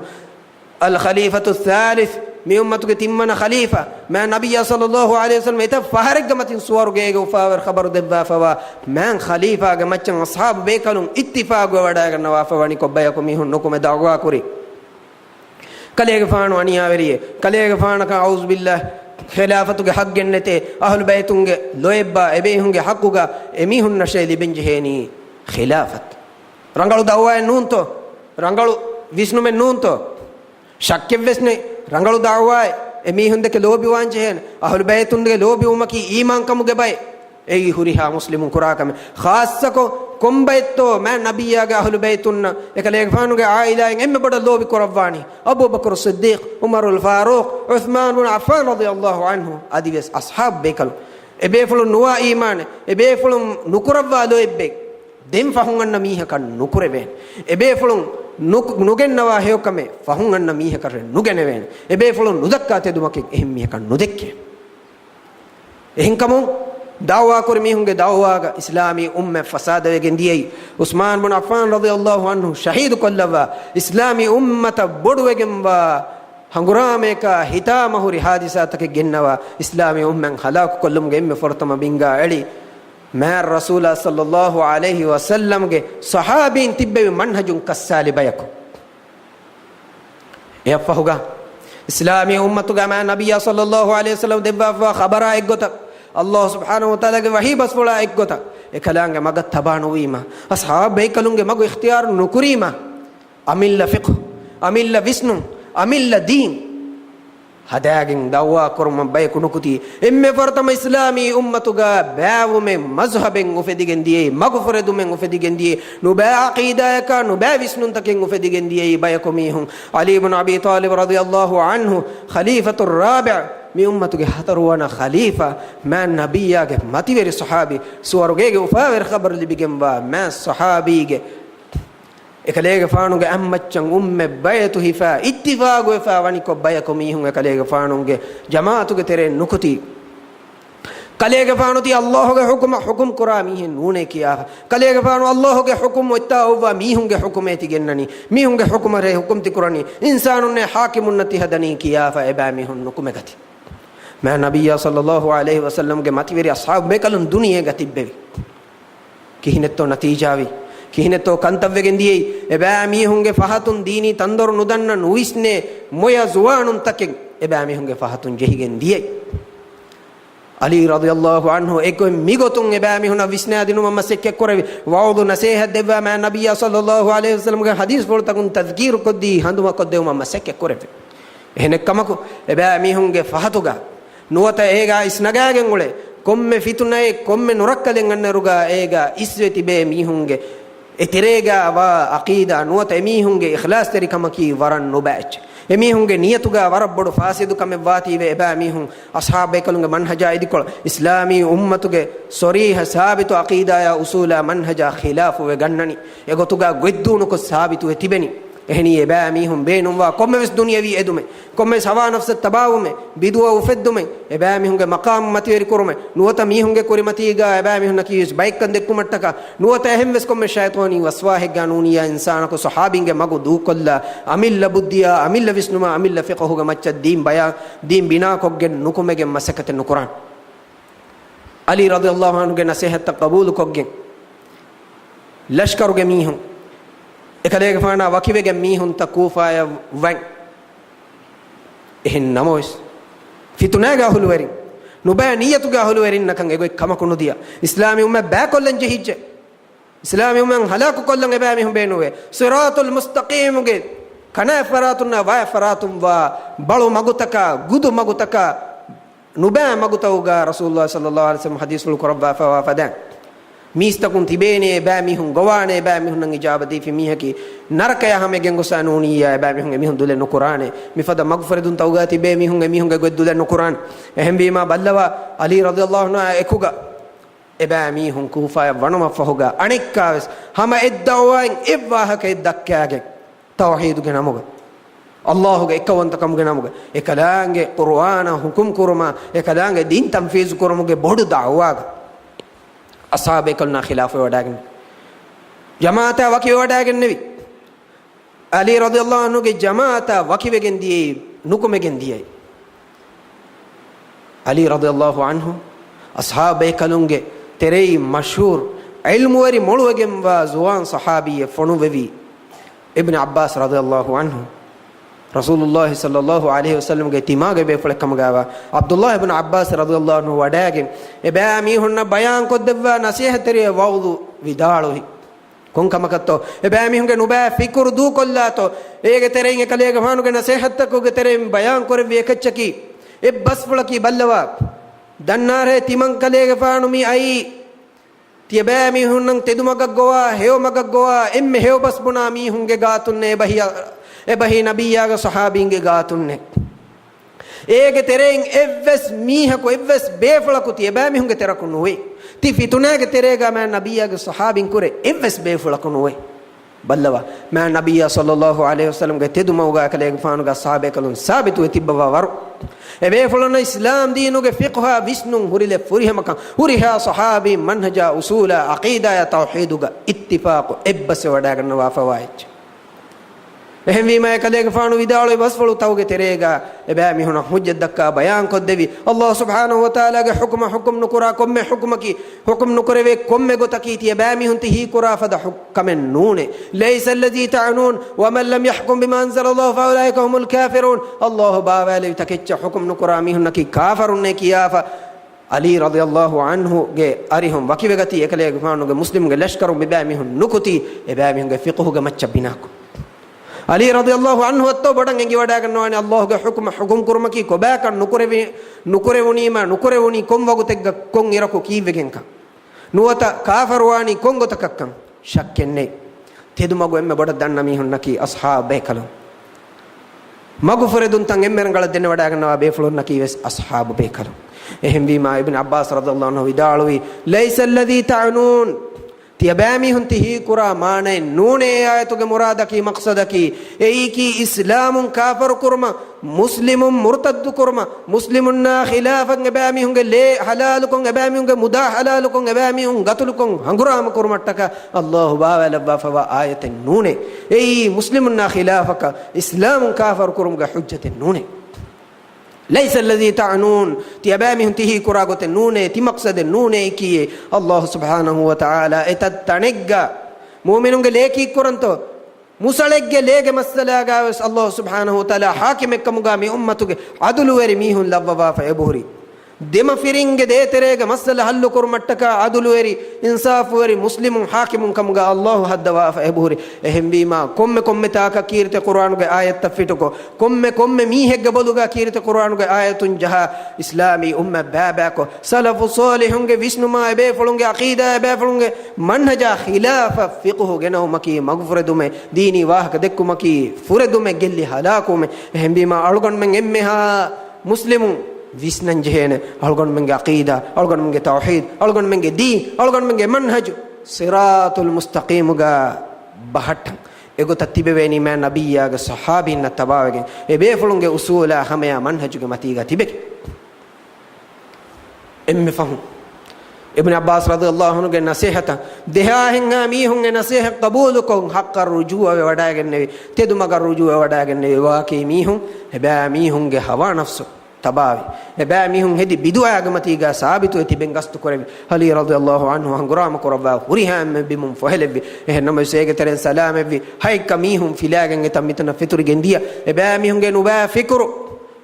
අල් ඛලීෆතු الثالث මේ උම්මතුගේ තිම්මන ඛලීෆා මෑ නබියා සල්ලල්ලාහු අලයිහි වසල්ලම් එත ෆහරෙක් ගමතින් සුවර්ගයේ උෆාවර් خبر දෙබ්බා ෆවා මෑන් ඛලීෆාගේ මච්චන් අස්හාබ් බේකලුන් ඉත්තිෆාග වඩා ගන්නවා ෆවනි කොබ්බයකු මිහුන් නුකුමේ දවවා කුරි kaleege faanu aniyaveriye kaleege faanaka auzu billah khilafatuge haggennete ahlu baytunge loebba ebehunge haqquga emihunna shayli benjeheni khilafat rangalu dawwa nunto rangalu visnumen nunto shakkevesne rangalu dawwa emihundeke lobi wanjehen ahlu baytunge lobi umaki iman kamuge bay ei huriha muslimun kurakame khassako kombayto ma nabiyage ahlu baytunna ekaleege faanuge ailaen emme boda lobi korawani abu bakr siddiq umar al faruq uthman ibn affan radiyallahu anhu adives ashab bekal ebe fulun nuwa iman ebe fulun nukurawwa lo ebbe dem fahunganna miha kan nukureve ebe fulun nugennawa heyokame fahunganna miha karre nugeneven ebe fulun nudakka tedumake ehem miha kan nudekke ehinkamun da'wa kur mihunge da'waga islami umme fasada wegen diyei usman bin affan radiyallahu anhu shahid kollawa islami ummata bodu wegen wa hangurame ka hitama huri hadisatake gennawa islami ummen halak kollum ge emme fortama binga ali ma rasul sallallahu alaihi wasallam ge sahabin tibbe manhajun kassali bayako yafahuga islami ummatuga ma nabiyya sallallahu alaihi wasallam debba khabara egota Allah subhanahu wa ta'ala ge wahi basfola ekgota ekalange magat tabanu wima ashab beikalunge magu ikhtiyar nukurima amilla fiqh amilla visnu amilla din hadagen dawwa kurma bayku nukuti emme fartama islami ummatuga bawume mazhaben ufedigen diye magu foredumen ufedigen diye nu ba aqidaka nu ba visnun taken ufedigen diye baykomi hun ali ibn abi talib radiyallahu anhu khalifatur rabi' mi ummatuge hataruwana khalifa ma nabiyage mativeri sahabi suwarugege ufawer khabar libigem wa ma sahabige ekalege faanuge ammaccan umme bayatu hifa ittifaqu fa wani ko bayako mihun ekalege faanuge jamaatuge tere nukuti kalege faanuti allahge hukum qura mihin nune kiya kalege faanu allahge hukum watta wa mihunge hukumeti gennani mihunge hukumare hukumti qurani insanunne hakimun nati hadani kiya fa eba mihun nukumegati ma nabiyya sallallahu alaihi wasallam ge mativeri ashab bekalun duniye gatibbe kihinetto natijavi kihinetto kantavegen diyei eba mihunge fahatun dini tandoru nudanna nuisne moya zuwanun taken eba mihunge fahatun jehigen diyei Ali ರದಿಯಲ್ಲಾಹು ಅನ್ಹು ಏಕೋ ಮಿಗೊತುಂ ಎಬಾಮಿ ಹುನ ವಿಸ್ನಾದಿನು ಮಮ್ಮ ಸೆಕ್ಕೆ ಕೊರವಿ ವೌದು ನಸೀಹತ್ ದೆವ್ವ ಮಾ ನಬಿಯ ಸಲ್ಲಲ್ಲಾಹು ಅಲೈಹಿ ವಸಲ್ಲಂ ಗೆ ಹದೀಸ್ ಬೋಲ್ ತಗುನ್ ತಜ್ಕೀರ್ ಕೊದ್ದಿ ಹಂದುಮ ಕೊದ್ದೆವು ಮಮ್ಮ ಸೆಕ್ಕೆ ಕೊರವಿ ehne kamaku ಎಬಾಮಿ ಹುಂಗೆ ಫಹತುಗ ನುವತ ಏಗ ಇಸ್ನಗಾಗೆಂ ಗುಳೆ ಕೊಮ್ಮೆ ಫಿತುನೈ ಕೊಮ್ಮೆ ನುರಕ್ಕಲೆಂ ಅನ್ನರುಗ ಏಗ ಇಸ್ವೆತಿ ಬೇ ಮೀಹುಂಗೆ ಎತಿರೇಗ ವ ಅಕೀದಾ ನುವತ ಮೀಹುಂಗೆ ಇಖ್ಲಾಸ್ ತರಿ ಕಮಕಿ ವರನ್ ನುಬಾಚ್ ಎಮೀಹುಂಗೆ ನಿಯತುಗ ವರಬ್ಬಡು ಫಾಸಿದು ಕಮೆ ವಾತಿವೆ ಎಬಾ ಮೀಹುಂ ಅಸ್ಹಾಬೆ ಕಲುಂಗೆ ಮನ್ಹಜ ಇದಿಕೊಳ ಇಸ್ಲಾಮಿ ಉಮ್ಮತುಗೆ ಸರೀಹ ಸಾಬಿತು ಅಕೀದಾಯ ಉಸೂಲ ಮನ್ಹಜ ಖಿಲಾಫುವೆ ಗನ್ನನಿ ಎಗೊತುಗ ಗೊದ್ದೂನುಕು ಸಾಬಿತು ಎತಿಬೆನಿ ehni eba mihum beenumwa komme ves duniyawi edume komme sawa nafs tabawume biduwa ufeddume eba mihunge maqam matiweri kurume nuwata mihunge kurimatiga eba mihunna kiyus bike kan dekkumattaka nuwata ehem ves komme shaytani waswahe ganuniya insana ko sahabinge magu du kolla amilla buddiya amilla visnuma amilla fiqhuga macca din baya din bina koggen nukumege masakate nukuran ali radhiyallahu anhu ge nasihat qabul koggen lashkaruge mihun ekaleege faana wakiwege mihun ta kufaaya wan ehin namois fitunaga huluwerin nuba niyatuga huluwerin nakan ego kamakunu dia islami umma ba kollan jehijje islami umman halaku kollan eba mihun beenuwe siratul mustaqim ge kana faratuna wa faratum wa balu magutaka gudu magutaka nuba magutauga rasulullah sallallahu alaihi wasallam hadisul qurba fa fadan මීස්තකුන් තිබේනේ බෑ මිහුන් ගවානේ බෑ මිහුන් නම් ඉජාබති ෆි මීහකි නරකය හැමගෙන් ගොසනෝනිය බෑ මිහුන් මිහුන් දුලෙ නොකුරානේ මිෆද මග්ෆරදුන් තවගා තිබේ මිහුන් මිහුන් ගෙ දුලෙ නොකුරාන එහෙම් බීමා බල්ලවා අලි රදියල්ලාහු අන්හු එකුගා එබෑ මිහුන් කුෆාය වනම ෆහුගා අනික්කාවස් හැම එද්දවයින් එවහක එද්දක්කාගේ තවහීදුගේ නමුග අල්ලාහුගේ එකවන්තකම්ගේ නමුග එකලාංගේ කුර්ආන හුකුම් කුරුමා එකලාංගේ දීන් තම්ෆීස් කුරුමුගේ බොඩු දාවාග අසහාබේ කල්නා ඛිලාෆේ වඩාගෙන ජමාත වකිව වඩාගෙන නෙවි අලි රදියල්ලාහු අන්හුගේ ජමාත වකිවගෙන් දියේ නුකුමෙගෙන් දියේ අලි රදියල්ලාහු අන්හු අසහාබේ කලුන්ගේ තෙරේ මෂූර් ඉල්මු වරි මොළුවගෙන් වා සුවාන් සහාබිය ෆොනු වෙවි ඉබ්න අබ්බාස් රදියල්ලාහු අන්හු රසූලුල්ලාහි සල්ලල්ලාහු අලයිහි වසල්ලම් ගේ තිමාගේ බේෆලකම ගාවා අබ්දුල්ලාහ් ඉබ්න අබ්බාස් රදියල්ලාහු අන්හු වඩාගෙන එබෑ මීහුන්න බයන් කොද්දවා නසීහතරිය වවුදු විදාලොහි කොන්කමකත්තෝ එබෑ මීහුන්ගේ නුබෑ ෆිකුරු දූ කොල්ලාතෝ ඒගේ තෙරෙන් එකලේගේ මානුගේ නසීහත්තකෝගේ තෙරෙන් බයන් කරවි එකච්චකි එබ්බස් ෆලකි බල්ලවා දන්නාරේ තිමන් කලේගේ පානු මි අයි තියබෑ මීහුන්නන් තෙදුමගක් ගෝවා හේවමගක් ගෝවා එම්මේ හේවබස් බුනා මීහුන්ගේ ගාතුන්නේ බහියා එබහි නබියාගේ සහාබින්ගේ ගාතුන්නේ ඒගේ තෙරෙන් එවස් මීහකෝ එවස් බේෆලකු තියබෑ මීහුන්ගේ තෙරකු නොවේ ති ෆිතුනාගේ තෙරේගා මෑ නබියාගේ සහාබින් කුරේ එවස් බේෆලකු නොවේ බල්ලවා මෑ නබියා සල්ලල්ලාහු අලයිහි වසල්ලම් ගේ තෙදුමෝගා කලේගේ ෆානුගා සහාබේ කලුන් සාබිතු වෙතිබ්බවා වරු එබේ ෆලන ඉස්ලාම් දීනුගේ ෆික්හා විස්නුන් හුරිලේ ෆුරිහමක හුරිහා සහාබි මන්හජා උසූලා අකීදා තෞහීදුගා ඉත්තිෆාක් එබ්බස වඩා ගන්නවා ෆවායිච් එහෙම වීම එකලේක ෆානු විදාලේ බස්වලු තවගේ තෙරේගා එබෑ මිහුන හුජ්ජත් දක්කා බයන් කොද්දෙවි අල්ලාහ් සුබ්හානහු වතාලාගේ හුකුම නුකුරා කොම්මෙ හුකුමකි හුකුම් නුකරවේ කොම්මෙ ගොතකී තිය බෑ මිහුන් තිහි කුරා ෆද හුක්කමෙන් නූනේ ලයිස අල්ලදී තඅනූන් වමන් ලම් යහ්කුම් බිමා අන්සලල්ලාහ් ෆඋලයික හුමුල් කාෆිරූන් අල්ලාහ් බාවලි තකච්ච හුකුම් නුකුරා මිහුන්නකි කාෆරුන්නේ කියාෆා අලි රදියල්ලාහු අන්හු ගේ අරිහුම් වකිවගති එකලේක ෆානුගේ මුස්ලිම්ගේ ලෂ්කරු බෑ මිහුන් නුකුති එබෑ මිහුන්ගේ ෆික්හුගේ මච්ච බිනාකු අලි රදියල්ලාහු අන්හු අත්තෝ බඩන් එංගි වඩා ගන්නවානේ අල්ලාහ්ගේ හුකුම් කුරුමකි කොබෑකන් නුකරෙවුනි කොම් වගුතෙග්ග කොන් ඉරකු කීවෙගෙන්ක නුවත කාෆර්වානි කොන් ගොතකක්කම් ශක්කෙන්නේ තෙදුමගු එම්මෙ බඩ දන්න මිහුන්නකි අස්හාබේ කලු මගු ෆරදුන් තන් එම්මෙරංගල දෙන්න වඩා ගන්නවා බේෆලොන්නකි වෙස් අස්හාබ බේ කලු එහෙම් වීමා ඉබ්න අබ්බාස් රදියල්ලාහු අන්හු විදාලුවි ලයිස අල්ලදී තඅනූන් තියබෑමි හුන් තිහි කුරා මානේ නූනේ ආයතුගේ මුරාදකි මක්සදකි ඒකි ඉස්ලාමුන් කාෆර් කුර්ම මුස්ලිමුන් මුර්තද් කුර්ම මුස්ලිමුන්නා ඛිලාෆන් එබෑමි හුන්ගේ ලේ හලාලුකොන් එබෑමි හුන්ගේ මුදා හලාලුකොන් එබෑමි හුන් ගතුලුකොන් හංගුරාම කුර්මට්ටක අල්ලාහ් බාවලබ්බා ෆවා ආයතෙන් නූනේ ඒ මුස්ලිමුන්නා ඛිලාෆක ඉස්ලාමුන් කාෆර් කුර්මගේ හුජ්ජතෙන් නූනේ ليس الذي تعنون تيابامهم تهي كراغوت نونه تي مقصد نونه كي الله سبحانه وتعالى اتتنجا مؤمنون ليكي كورنتو مسلگه لege masalaga الله سبحانه وتعالى حاكم كمغامي امتو عدل وري ميهن لبوا فيبوري dema firinge deterege masala hallu kurmattaka adulu eri insafu eri muslimun hakimun kamga Allah haddawa fa eburi ehembima komme taaka kirte qur'anuge ayat tafituko komme mihegge boluga kirte qur'anuge ayatun jaha islami umma babako salafu salihunge visnuma ebe fulunge aqida ebe fulunge manhaja khilafa fiqhu genawmaki magfuradume dini wahaka dekkumaki furedume gelli halakume ehembima algon men emmeha muslimun visnan jehene algon menge aqida algon menge tauhid algon menge deen algon menge manhaj siratul mustaqim ga bahat ego tatibeveni ma nabiyya ga sahabin tabawege e be fulunge usula hamaya manhaj ga matiga tibek emme fahu ibn abbas radhiyallahu anhu ge nasihata deha hinga mi hunge nasih qabul ko haqqar rujuu wada genne tedumaga rujuu wada genne wa ke mi hun heba mi hunge hawa nafsu tabawi eba mihun hedi bidua agamatiga sabitu etiben gastu korevi ali radhiyallahu anhu hangurama korava huriham bimum fohelevi ehennam sege teren salamevi hayka mihun filagen etamitna fituri gendia eba mihun ge nuba fikru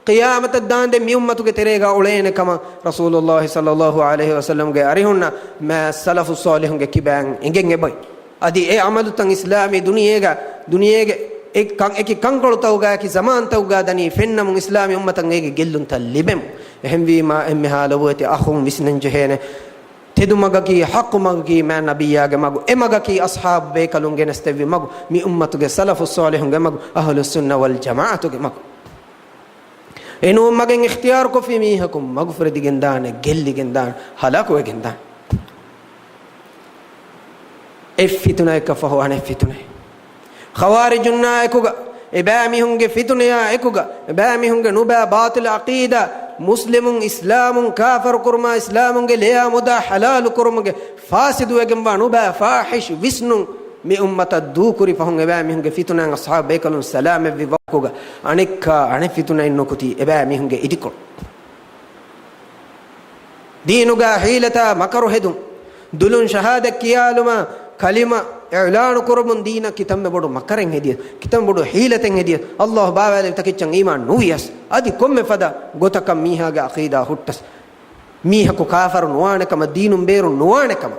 qiyamat ad-dande mi ummatu ge terega ulene kama rasulullah sallallahu alaihi wasallam ge arihunna ma salafus salihun ge kiban ingen eboy adi e amalu tan islami duniyege eki kankolu tawga ki zaman tawga dani fennamun islami ummatan ege gellun talibem ehemwi ma emme halawati akhum visnan jehene tedumaga ki haqqumag ki ma nabiyage magu emaga ki ashab be kalunge nestevi magu mi ummatu ge salafus salihun ge magu ahlus sunna wal jamaatu ge magu enu magen ikhtiyar ko fi mihakum magfur digendane gelli gendane halaku gendane effituna kafahu an effituna khawarijunna ekuga ebami hunge fituniya ekuga ebami hunge nuba batil aqida muslimun islamun kafir kurma islamun ge leya muda halal kurmuge fasidu egemba nuba fahish visnun mi ummata dukuri fahun ebami hunge fituna ashab bekalun salam vi wakuga anikka ane fituna innokuti ebami hunge idikol dinuga hilata makaru hedum dulun shahada kiyaluma kalima i'lan kurumun dina kitamme bodu makaren hediya kitam bodu hilaten hediya Allah baawale takichan iman nuyas adi komme fada gotakam miha ga aqida huttas miha ko kafar nuwane kama dinum beru nuwane kama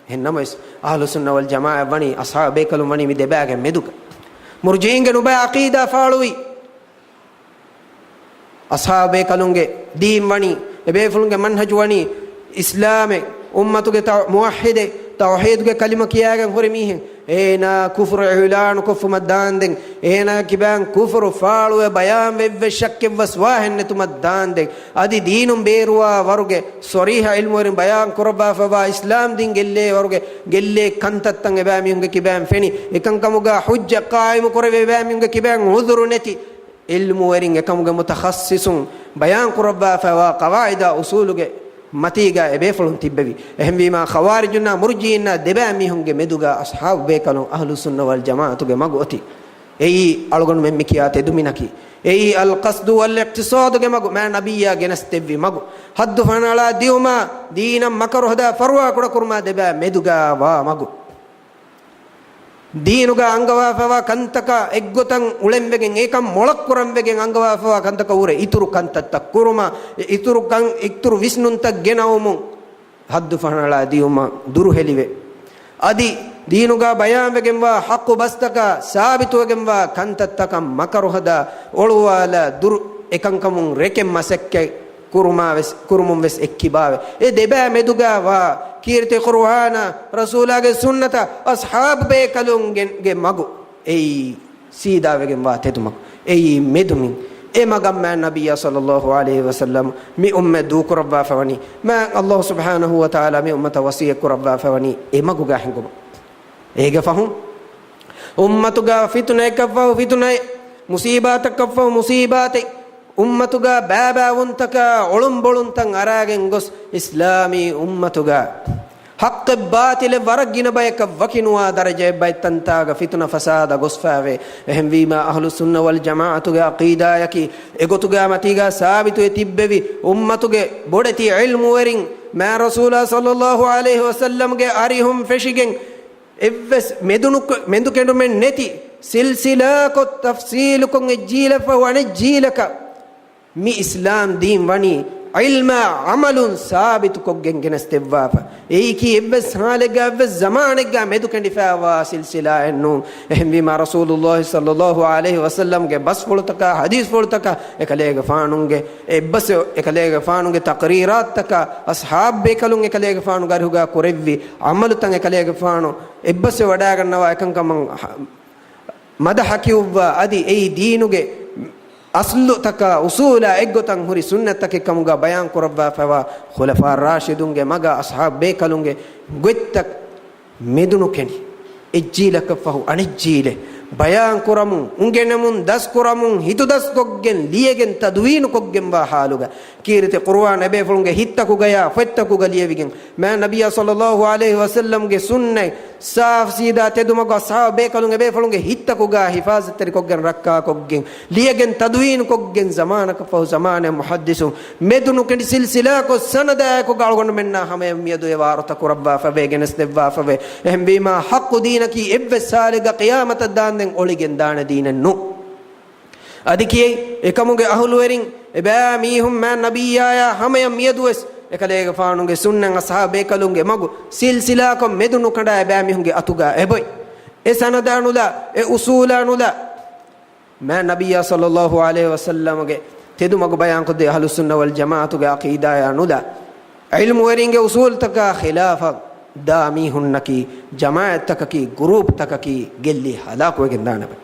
hennamais ahlus sunna wal jamaa wani ashabe kalum wani mi debage meduka murjiinge nuba aqida faalui ashabe kalunge din wani ebe fulunge manhaj wani islame ummatuge muwahhide tawhid ge kalima kiyagen hore mihen ena kufru i'lan kufru madanden ena kiban kufru faalu bayan wevve shakke waswahen tumadanden adi dinum beruwa waruge soriha ilmurin bayan kurba fa islam din gelle waruge gelle kantattan eba mihunge kiban feni ekankamuga hujja qaim kurve eba mihunge kiban uzuru neti ilmu werin ekamuga mutakhassisun bayan kurba fa qawaida usuluge matiga ebe fulun tibbevi ehembima khawarijunna murjiinna debami hunge meduga ashab bekalon ahlus sunna wal jamaatu ge magoti ei algon memmi kiyate duminaki ei al qasd wal iqtisad ge magu ma nabiyya genastevvi magu haddu fanala diuma deenam makaru hada farwa kuda kurma deba meduga wa magu deenuga angawa fawa kantaka eggotan ulemvegen ekam molak kuramvegen angawa fawa kantaka ure ituru kantatta kuruma ituru visnunta genawumun haddu fanala diuma duru helive adi deenuga bayanvegen wa haqqu bastaka sabituwegen wa kantatta makaru hada oluwala duru ekankamun rekem masekke kurumum ves ekkibave e deba meduga wa kirte qur'ana rasulage sunnata ashab be kalun ge magu ei sida wegen wa tedumak ei medumin e magam ma nabiyya sallallahu alaihi wasallam mi umme du kurba fawani ma Allah subhanahu wa ta'ala mi ummata wasiya kurba fawani e magu ga hingum ege fahum ummatuga fitna kafa fitna musibat kafa musibate ummatuga baba wuntaka olumboluntan aragen gos islami ummatuga haqq batil waragina bayka wakinwa daraje baytantaga fitna fasada gosfave ehemwima ahlus sunna wal jamaatu ga aqida yaki egotuga matiga sabitu etibbevi ummatuge bodeti ilmu werin ma rasulullah sallallahu alaihi wasallam ge arihum feshigen evves mendu kendu men neti silsila ko tafsil ko ejila fa wan ejilaka mi islam din wani ilma amalun sabitu koggen genestevvafa eiki ebbes halega ebbes zamanega medu kendifawa silsila ennu ehmi ma rasulullah sallallahu alaihi wasallam ge bas polutaka hadis polutaka ekalega faanunge ebbes ekalega faanunge taqrirat taka ashab bekalun ekalega faanu garuga korevvi amalutan ekalega faanu ebbes wada gannawa ekankam madahakiyuwa adi ei deenuge aslu taka usula eggotan huri sunnatake kamuga bayan korabba fawa khulafa rashidunge maga ashab bekalunge gottak medunu keni ejjilaka fahu anijjile bayan koramun ungenamun das koramun hitu das koggen liyegen tadwinu koggen ba haluga kirite qur'an abe fulunge hittaku gaya fettaku galiyevigen ma nabiyya sallallahu alaihi wasallam ge sunnai saaf sida tedumago ashab bekalunge be fulunge hittaku ga hifazat teri koggen rakka koggen liyegen tadwinu koggen zamanaka fahu zamane muhaddisun medunu kendi silsila ko sanada ko galgon menna hame miedu e warata kurabba fa begenes devva fa be ehmbima haqqu dinaki ebbe salega qiyamat dan den oligen daana diinennu adikiyei ekamuge ahuluwerin eba mihum ma nabiyaya hamaya miedues ekalega faanunge sunnan ashabe kalunge magu silsila ko medunu kada eba mihunge atuga eboy e sanadanula e usulanula ma nabiyya sallallahu alaihi wasallam ge tedu magu bayan ko de ahlus sunna wal jamaatu ge aqida ya nula ilmu weringe usul taka khilafa daami hunnaki jamaat takaki group takaki gelli halaku wegen danabe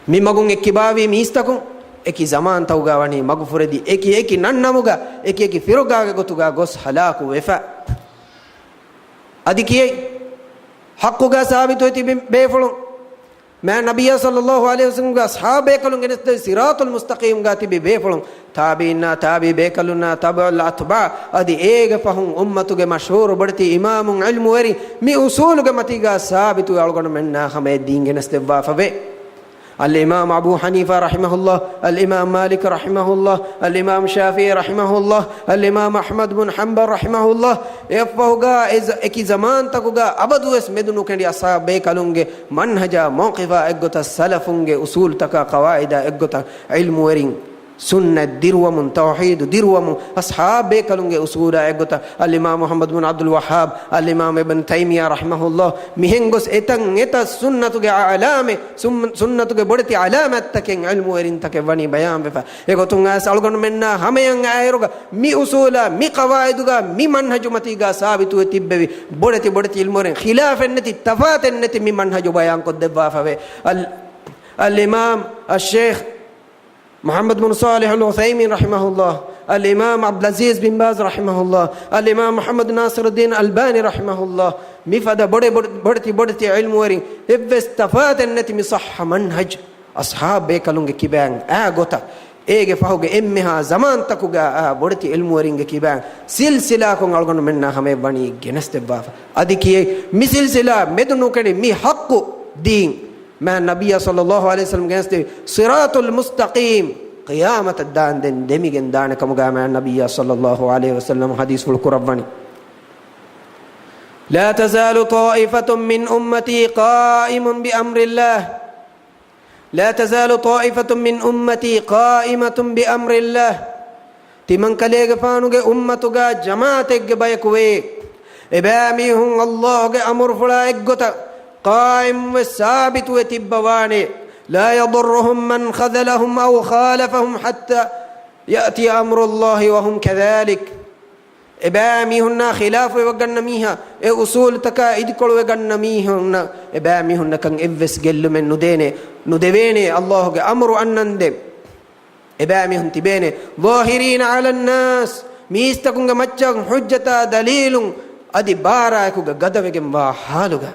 mi magun ekkibawi mistakun eki zaman tawgawani magfuredi eki nannamuga eki firogaga gotuga gos halaku wefa adikiyei haqquga sabitu eti befulun ma nabiyya sallallahu alaihi wasallam ga ashabe kalun geneste siratul mustaqim ga tibi befulun tabiina tabi bekaluna tabul atba adi ege fahun ummatuge mashhur badti imamun ilmu wari mi usuluge matiga sabitu algon menna khame din geneste wa fave الإمام أبو حنيفة رحمه الله الإمام مالك رحمه الله الإمام شافعي رحمه الله الإمام أحمد بن حنبل رحمه الله يفوغا إكي زمان تكوغا أبدو اسمدنو كندي أصحاب بيكالونغي منهجا موقفا إغتا سلفونغي أصول تكا قواعد إغتا علم ورين سنة دروم توحيد دروم أصحاب بيكالونغي أصولا إغتا الإمام محمد بن عبد الوهاب الإمام ابن تيمية رحمه الله مهنغس إتا سنة علامة سنة بدتي علامة تكين علم ورين تكين وني بيان بفا إغتون أسألغن منا هميان آيروغا مي أصولا مي قواعدغا مي منهج متيغا ثابتو تببي بدتي علم ورين خلاف النتي تفات النتي مي منهج بيان قد دفا الإمام الشيخ محمد بن صالح العثيمين رحمه الله الإمام عبد العزيز بن باز رحمه الله الإمام محمد ناصر الدين الألباني رحمه الله مفدا بدتي علم ورين استفاد النتي مصح منهج أصحاب بيكالونج كيبان غوتا ايغه فاوغ امها زمان تكوغا بدتي علم ورين كيبان سلسله كون الغن مننا خمي بني جنستبا اديكي مي سلسله مدنو كدي مي حق دين ما النبي صلى الله عليه وسلم جنست صراط المستقيم قيامة الدان دميجن دان كما مع النبي صلى الله عليه وسلم حديث القرآن لا تزال طائفة من أمتي قائم بأمر الله لا تزال طائفة من أمتي قائمة بأمر الله تمن كليغ فانوغ أمتوغ جماعتك بيكوي إباميهم الله أمر فلا إغتا قائم وثابت وتبواني لا يضرهم من خذلهم أو خالفهم حتى يأتي أمر الله وهم كذلك إباميهن خلاف وغنميها أصول تكا إدكول وغنميهن إباميهن كان إفس قل من نديني الله أمر أنند إباميهن تبيني ظاهرين على الناس ميستكون مچا حجة دليل أدي باراكو غدوغن وحالوغا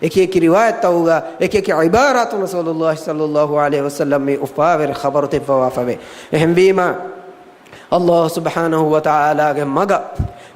एक रिवायत होगा एक इबारत रसूलुल्लाह सल्लल्लाहु अलैहि वसल्लम में उफावर खबर ते फवाफवे हम बीमा अल्लाह सुब्हानहु व तआला के मगा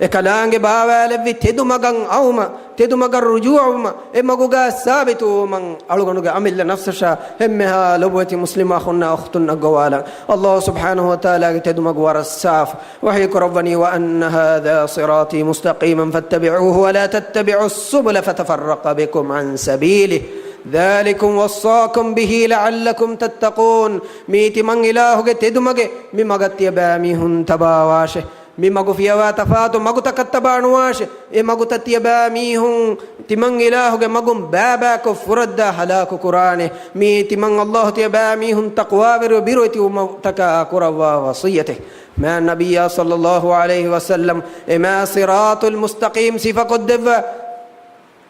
ekalaange baawale vi tedu magan awma tedu magan rujuuma e maguga sabitu man aluganuga amilla nafsasha hemmeha lobwati muslima khunna akhtun agwala Allah subhanahu wa ta'ala tedu magwara saf wa hi rabbani wa anna hadha sirati mustaqiman fattabi'uhu wa la tattabi'us subula fatafarraqa bikum an sabilihi ذلكم وصاكم به لعلكم تتقون ميتي من إلهك تدمك ممغتي باميهن تباواشه ممغو فيها تفاتو مغو تكتبانواش مغو تتيبا ميهن تمن إلهك مغم باباك فرد هلاك قرآن مي تمن الله تيبا ميهن تقوى وبروتي ومتكا قروا وصيته ما النبي صلى الله عليه وسلم ما صراط المستقيم صفة قدفة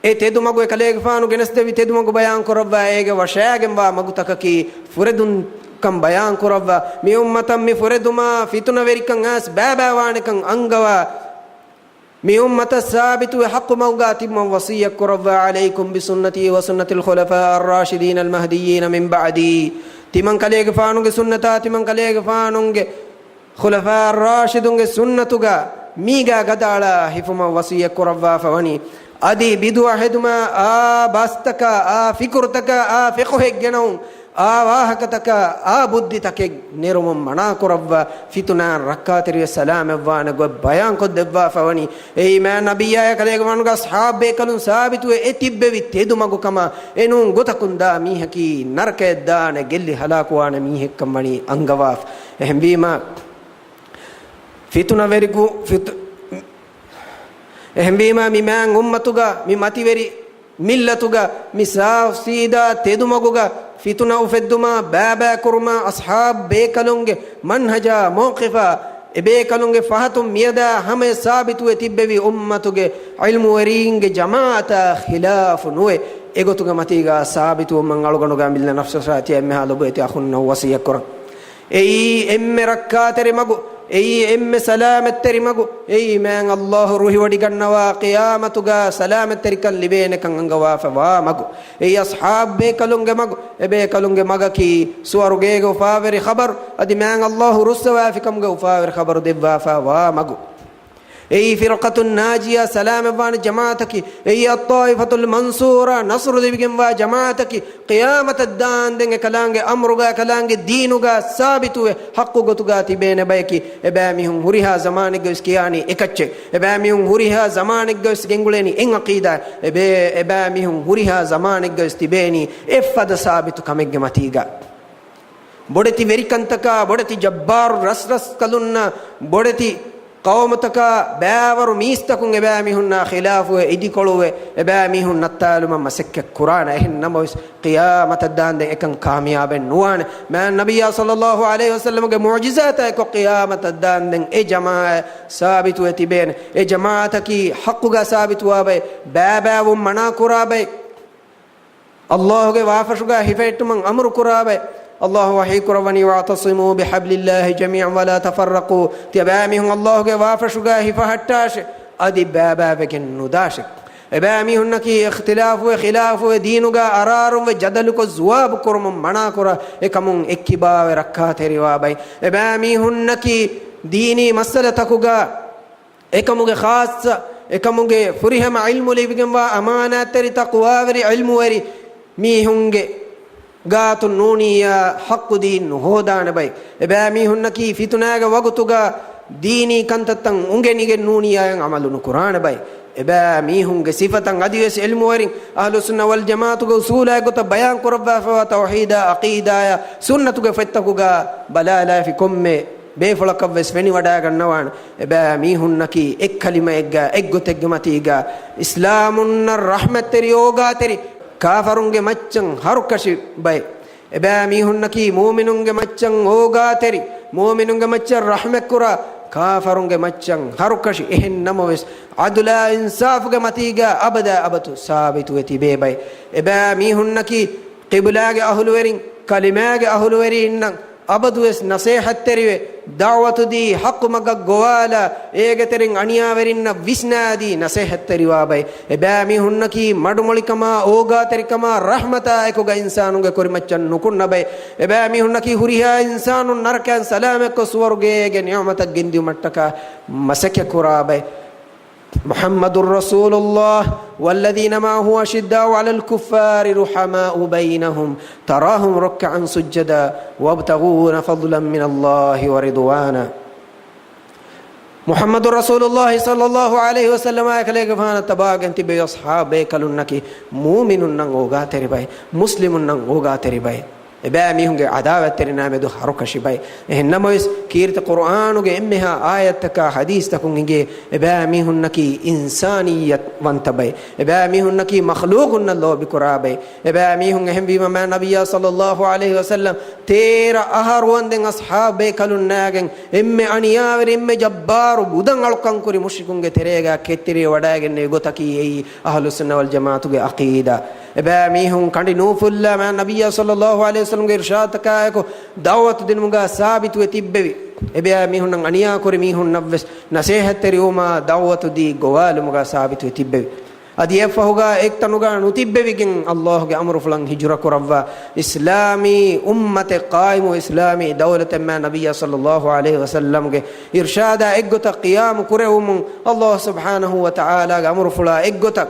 تدمغو كليغ فانو جنستوي تدمغو بيان قروا ايغ وشاغم مغو تككي فردن كم بيان كروا مي أمة مي فردما فتنة وريكن أس بابا وانكن أنغوا مي أمة ثابت وحق موقات من وصية كروا عليكم بسنتي وسنة الخلفاء الراشدين المهديين من بعدي تمن كليغ فانونغ سنتا تمن كليغ فانونغ خلفاء الراشدونغ سنتوغا ميغا غدالا حفما وصية كروا فوني أدي بدو أحدما باستكا فكرتكا فقه جنون واهكتك بودتك نيرم منا كربا فتنا ركاتري السلام وانغ بيان قدبا فوني اي ما نبي يا كليغ وانغ اصحاب بكلن ثابت اتيبوي تدمغو كما انون غتكندا ميهكي نرك دان گلي هلاك وان ميهكمني انغواف اهم بيما فتنا وريكو اهم بيما ميمان امتوغا مي ماتيوري ملتوغا مساف سيدا تدمغوغا فتنا وفدما بابا كرما أصحاب بيكلونج منهجا موقفا بيكلونج فهتم ميدا هم ثابت وتبوي أمتوج علم ورينج جماعة خلاف نوي إيغوتوغا ماتيغا ثابت ومن غلوغنوغا ملنا نفس ساتي أمها لبيتي أخونا وصية كرم أي أم ركاتري مغو أي أم سلامة تري مغو أي من الله روحي ودي كنوا قيامتوغا سلامة تري كان لبينك أنغوا فوا مغو أي أصحاب بيكلونج مغو بيكلونج مغا كي سوارغيغو فاوري خبر أدي من الله رسوا فيكم غو فاوري خبر دبا فوا مغو أي فرقة الناجية سلام وان جماعتك أي الطائفة المنصورة نصر دبيكم وا جماعتك قيامة الدان دنگ كلانگ أمرغا كلانگ دينغا ثابت حق غتغا تبين بايكي اباميهم هريها زمانك اسكياني اكچ اباميهم هريها زمانك اس گنگولني ان عقيده اباميهم هريها زمانك استبيني افد ثابت كمگ متيغا بودتي ويركنتكا بودتي جبار رس كلنا بودتي قومتك باور ميستكون اباميهن خلاف ايدي كولو اباميهن نتالم مسك القران انما قيامه الدان اكن كامياب نوان ما النبي صلى الله عليه وسلم معجزات قيامه الدان اي جماعه ثابت وتبين اي جماعتك حقك ثابت وابي بابا ومنا قرابي الله وافشغا هفيتم امر قرابي الله وحي كروني واعتصموا بحبل الله جميعا ولا تفرقوا تباميهم الله وافشغا هفهتاش ادي بابا بكن نداش اباميهم نكي اختلاف وخلاف دينغا ارار وجدل کو جواب کرم منا کر ekam ekkiba rakkaateri wabai اباميهم نكي ديني مسألة تكوغا ekam ge khas ekam ge furiham ilmu libigam wa amanat teri taqwa wari ilmu wari mihunge غاتو نونيا حق دين هودان باي ابامي هنكي فتناغا وغتوغا ديني كنتتن اونغنيغ نونيا عملون قران باي ابامي هنغ صفتن اديس علم ورين اهل السنه والجماعه اصول غت بيان قربا توحيد عقيده سنه فتكوغا بلا لا فيكم بيفلك وسفني ودا غنوان ابامي هنكي اك كلمه اك غتگ متيغا اسلام الرحمه تريوغا تري كافرونگه مچن هركشي باي ابامي هنكي مؤمنونگه مچن اوغا تري مؤمنونگه مچن رحمه كرا كافرونگه مچن هركشي اهنموس عدل انصافگه متيگا ابدا ابتو ثابت وتي بي باي ابامي هنكي قبلاگه اهل ورين كلماگه اهل ورين أبدوس نصيحة تريوه دعوة دي حق مغا غوالا إيغة ترين أنيا ورين ويسنا دي نصيحة تريوه باي إبامي هنكي مدمولي كما أوغا تري كما رحمتا إكوغا إنسانوغا كورمچن نكون باي إبامي هنكي هريها إنسانو نركان سلامك سورغيغ نعمتا گنديو متكا مسكي كورا باي محمد رسول الله والذين معه أشداء على الكفار رحماء بينهم تراهم ركعا سجدا وابتغون فضلا من الله ورضوانا محمد رسول الله صلى الله عليه وسلم أكلك فانا تباغن تبي أصحابه كلونك مؤمن نعوغا ترباي مسلم نعوغا ترباي إبا ميهونج عداوة ترينا مدو حركة شباي إنما كيرت القرآن وجمها آية تكا حديث تكونجي إبا ميهونك إنسانية وانتباي إبا ميهونك مخلوق الله بكرابي إبا ميهونج هم بما ما نبي صلى الله عليه وسلم تيرا أهر وندن أصحابه كلوناجن أنيا ورم جبار بدن علقان كوري مشركونج تريجا كتير وداعن نيجوتكي أهل السنة والجماعة عقيدة إبا ميهون كاندي نوفل ما نبي صلى الله عليه وسلم إرشاد تكايكو دعوة دين مغا ثابت وتببي إبا ميهون أنيا كوري ميهون نفس نصيحة تريوما دعوة دي غوال مغا ثابت وتببي أدي يفهوغا إكتنوغا نتببي جن الله أمر فلان هجرة كربا إسلامي أمة قائم إسلامي دولة ما نبي صلى الله عليه وسلم إرشاد إجوتا قيام كريوم الله سبحانه وتعالى أمر فلا إجوتا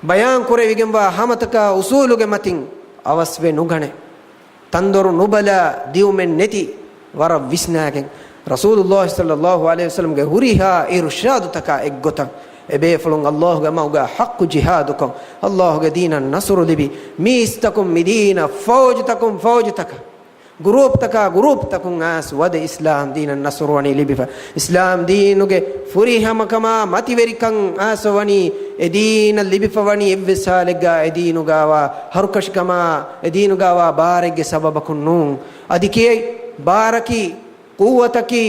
بيان كوري ويجنبا همتكا أصولك متين أوسبه نغني تندر نبلا ديو من نتي ورا ويسناكن رسول الله صلى الله عليه وسلم هريها إرشاد تكا إجوتا إبي فلون الله جماعة حق جهادكم الله دين النصر لبي ميستكم مدينة فوجتكم فوجتك group takun as wad islam dinan nasrani libifa islam dinuge furi hamakama mativerikan aswani edina libifa wani evsalega edinugawa harukashkama edinugawa barege sababakun nun adike baraki quwwataki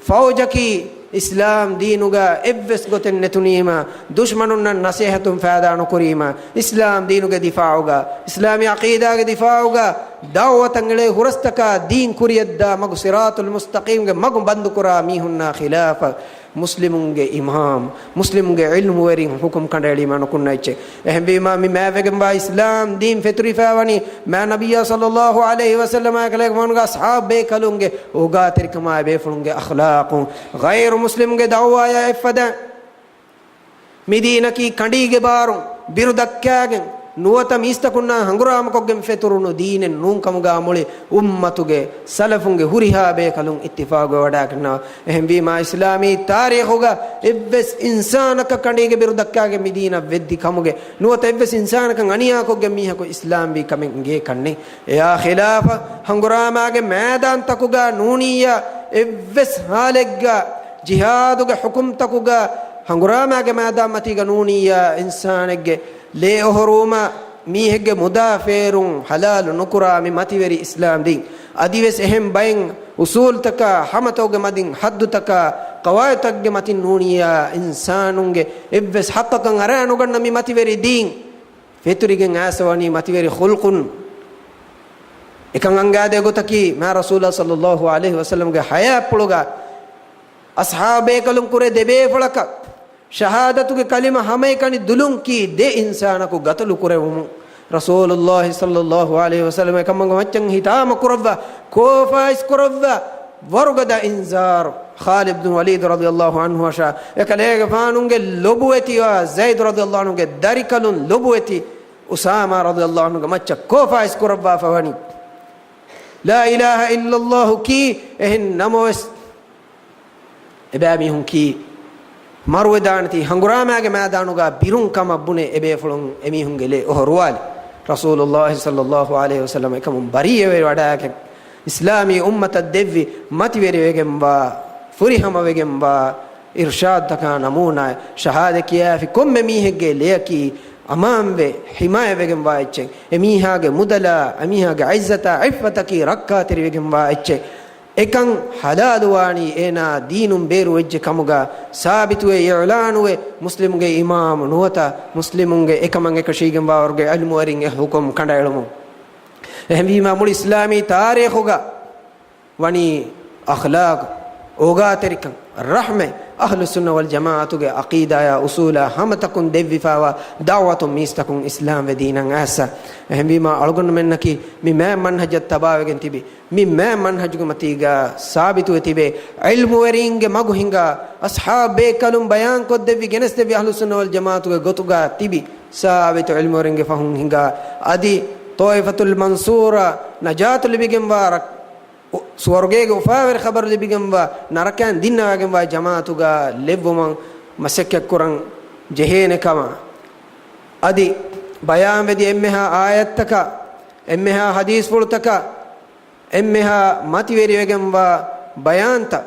fawjaki إسلام دينوغا إبس قتن نتونيما دشمنون نصيحة فادانو كريما إسلام دينوغا دفاعوغا إسلامي عقيدة دفاعوغا دعوة تنجلي هرستكا دين كريدا مغو صراط المستقيم مغو بندكرا ميهن خلافة مسلمونගේ ඉමාම් මුස්ලිමුගේ ඉල්මු වරින් හුකුම් කණ්ඩායලි මනකුන්නයිචේ එහෙම බීමා මි මෑවගෙන් බා ඉස්ලාම් දීන් ෆෙතුරිෆාවනි මා නබිය සල්ලල්ලාහු අලයිහි වසල්ලම කලේ මනුගා සහාබේ කලුන්ගේ ඕගා තරිකමා බේෆුන්ගේ අඛලාඛු ගෛර් මුස්ලිමුගේ දවවාය එෆදා මිදීනකි කණ්ඩීගේ බාරුන් බිරුදක්කාගෙන් nuwata mistakunna hangurama koggem feturunu diinen nun kamuga mole ummatuge salafunge huriha be kalun ittifaq wada kanna ehem bima islami tarikhuga ebbes insanaka kandige birudakkage medina veddi kamuge nuwata ebbes insanaka aniya koggem miha ko islam bi kamen ge kanne ya khilafa hangurama ge maidan takuga nuniya ebbes halegga jihaduge hukum takuga hangurama ge maidan matiga nuniya insanege le ohruma mihege mudaferun halal nukura mi mativeri islam din adives ehem bayin usul taka hamatoge madin haddu taka qawaid takge matin nuniya insanunge evves haqqan aranu ganna mi mativeri din feturigen asawani mativeri khulqun ekan angade gotaki ma rasulullah sallallahu alaihi wasallam ge haya puluga ashabe kalum kure debe falaka शहादतुगे कलिमा हमें कनी दुलुं की दे इंसान को गतलु कुरेवुमु रसूलुल्लाह सल्लल्लाहु अलैहि वसल्लम कमंग मच्चं हिताम कुरव्वा कोफाइस कुरव्वा वरगदा इंजार खालिद बिन वलीद रदियल्लाहु अन्हु शा एकलेगे फानुंगे लोबुएति वा ज़ैद रदियल्लाहु अन्हु गे दरिकलुन लोबुएति उसामा रदियल्लाहु अन्हु गे मच्च कोफाइस कुरव्वा फवनी ला इलाहा इल्लल्लाह की एहन नमोस इबामी हुं की marwedanti hanguramaage maadanuga birun kam abbune ebe fulun emihungele ohruwali rasulullah sallallahu alaihi wasallam ekam bariye wadaake islami ummata devvi mativeri wegemba furihama wegemba irshad taka namuna shahada kiya fi komme mihege leki amambe himaya wegemba ecche emihage mudala emihage izzata iffata ki rakkateri wegemba ecche ekan halaluwani ena dinum beru wejje kamuga sabitu e i'lanu e muslimuge imam nuwata muslimunge ekaman ekashigem bawarge ilmu warin e hukum kandaelumu ehmi imamul islami tarikhuga wani akhlaq oga terikan rahme ahlus sunnah wal jamaatuge aqida ya usula hamatakun devvifawa da'watun mistakun islam ve dinan asa ehmi ma algon mennaki mi ma manhajat tabawegen tibi mi ma manhajuge matiga sabitu etibe ilmu weringe magu hinga ashabe kalum bayan ko devvi genes devvi ahlus sunnah wal jamaatuge gotuga tibi sabitu ilmu weringe fahun hinga adi toifatul mansura najatul bigem warak suwargege ufawer khabar libigam wa narakan dinnawagem wa jamaatuga levwoman masakkak kuran jehene kama adi bayan vedi emmeha ayattaka emmeha hadis fultaka emmeha mativeri wegem wa bayanta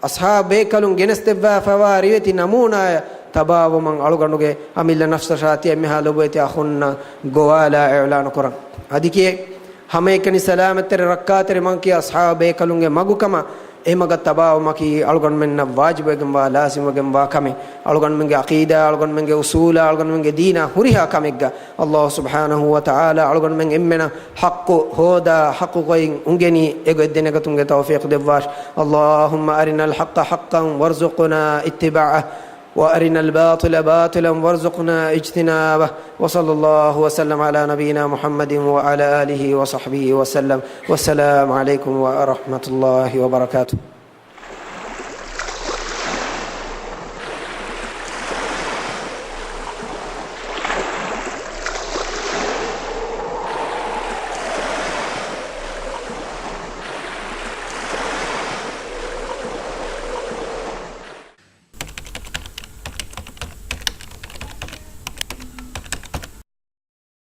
ashabe kalun genesteva fawariyati namuna tabawoman aluganuge amilla nafsa shati emmeha lobeti akhunna gowala i'lan kuran adike hame ekani salamatere rakkatere manki ashabe kalunge magukama emaga tabaw maki algon menna wajib egam wa lazim egam wa kame algon menge aqida algon menge usula algon menge dina huriha kamegga Allah subhanahu wa ta'ala algon menge emmena haqqu hoda haqqu goyin ungeni ego eddenega tunge tawfiq devwash Allahumma arina al-haqqa haqqan warzuqna ittiba'ah وأرنا الباطل باطلا وارزقنا اجتنابه وصلى الله وسلم على نبينا محمد وعلى آله وصحبه وسلم والسلام عليكم ورحمة الله وبركاته.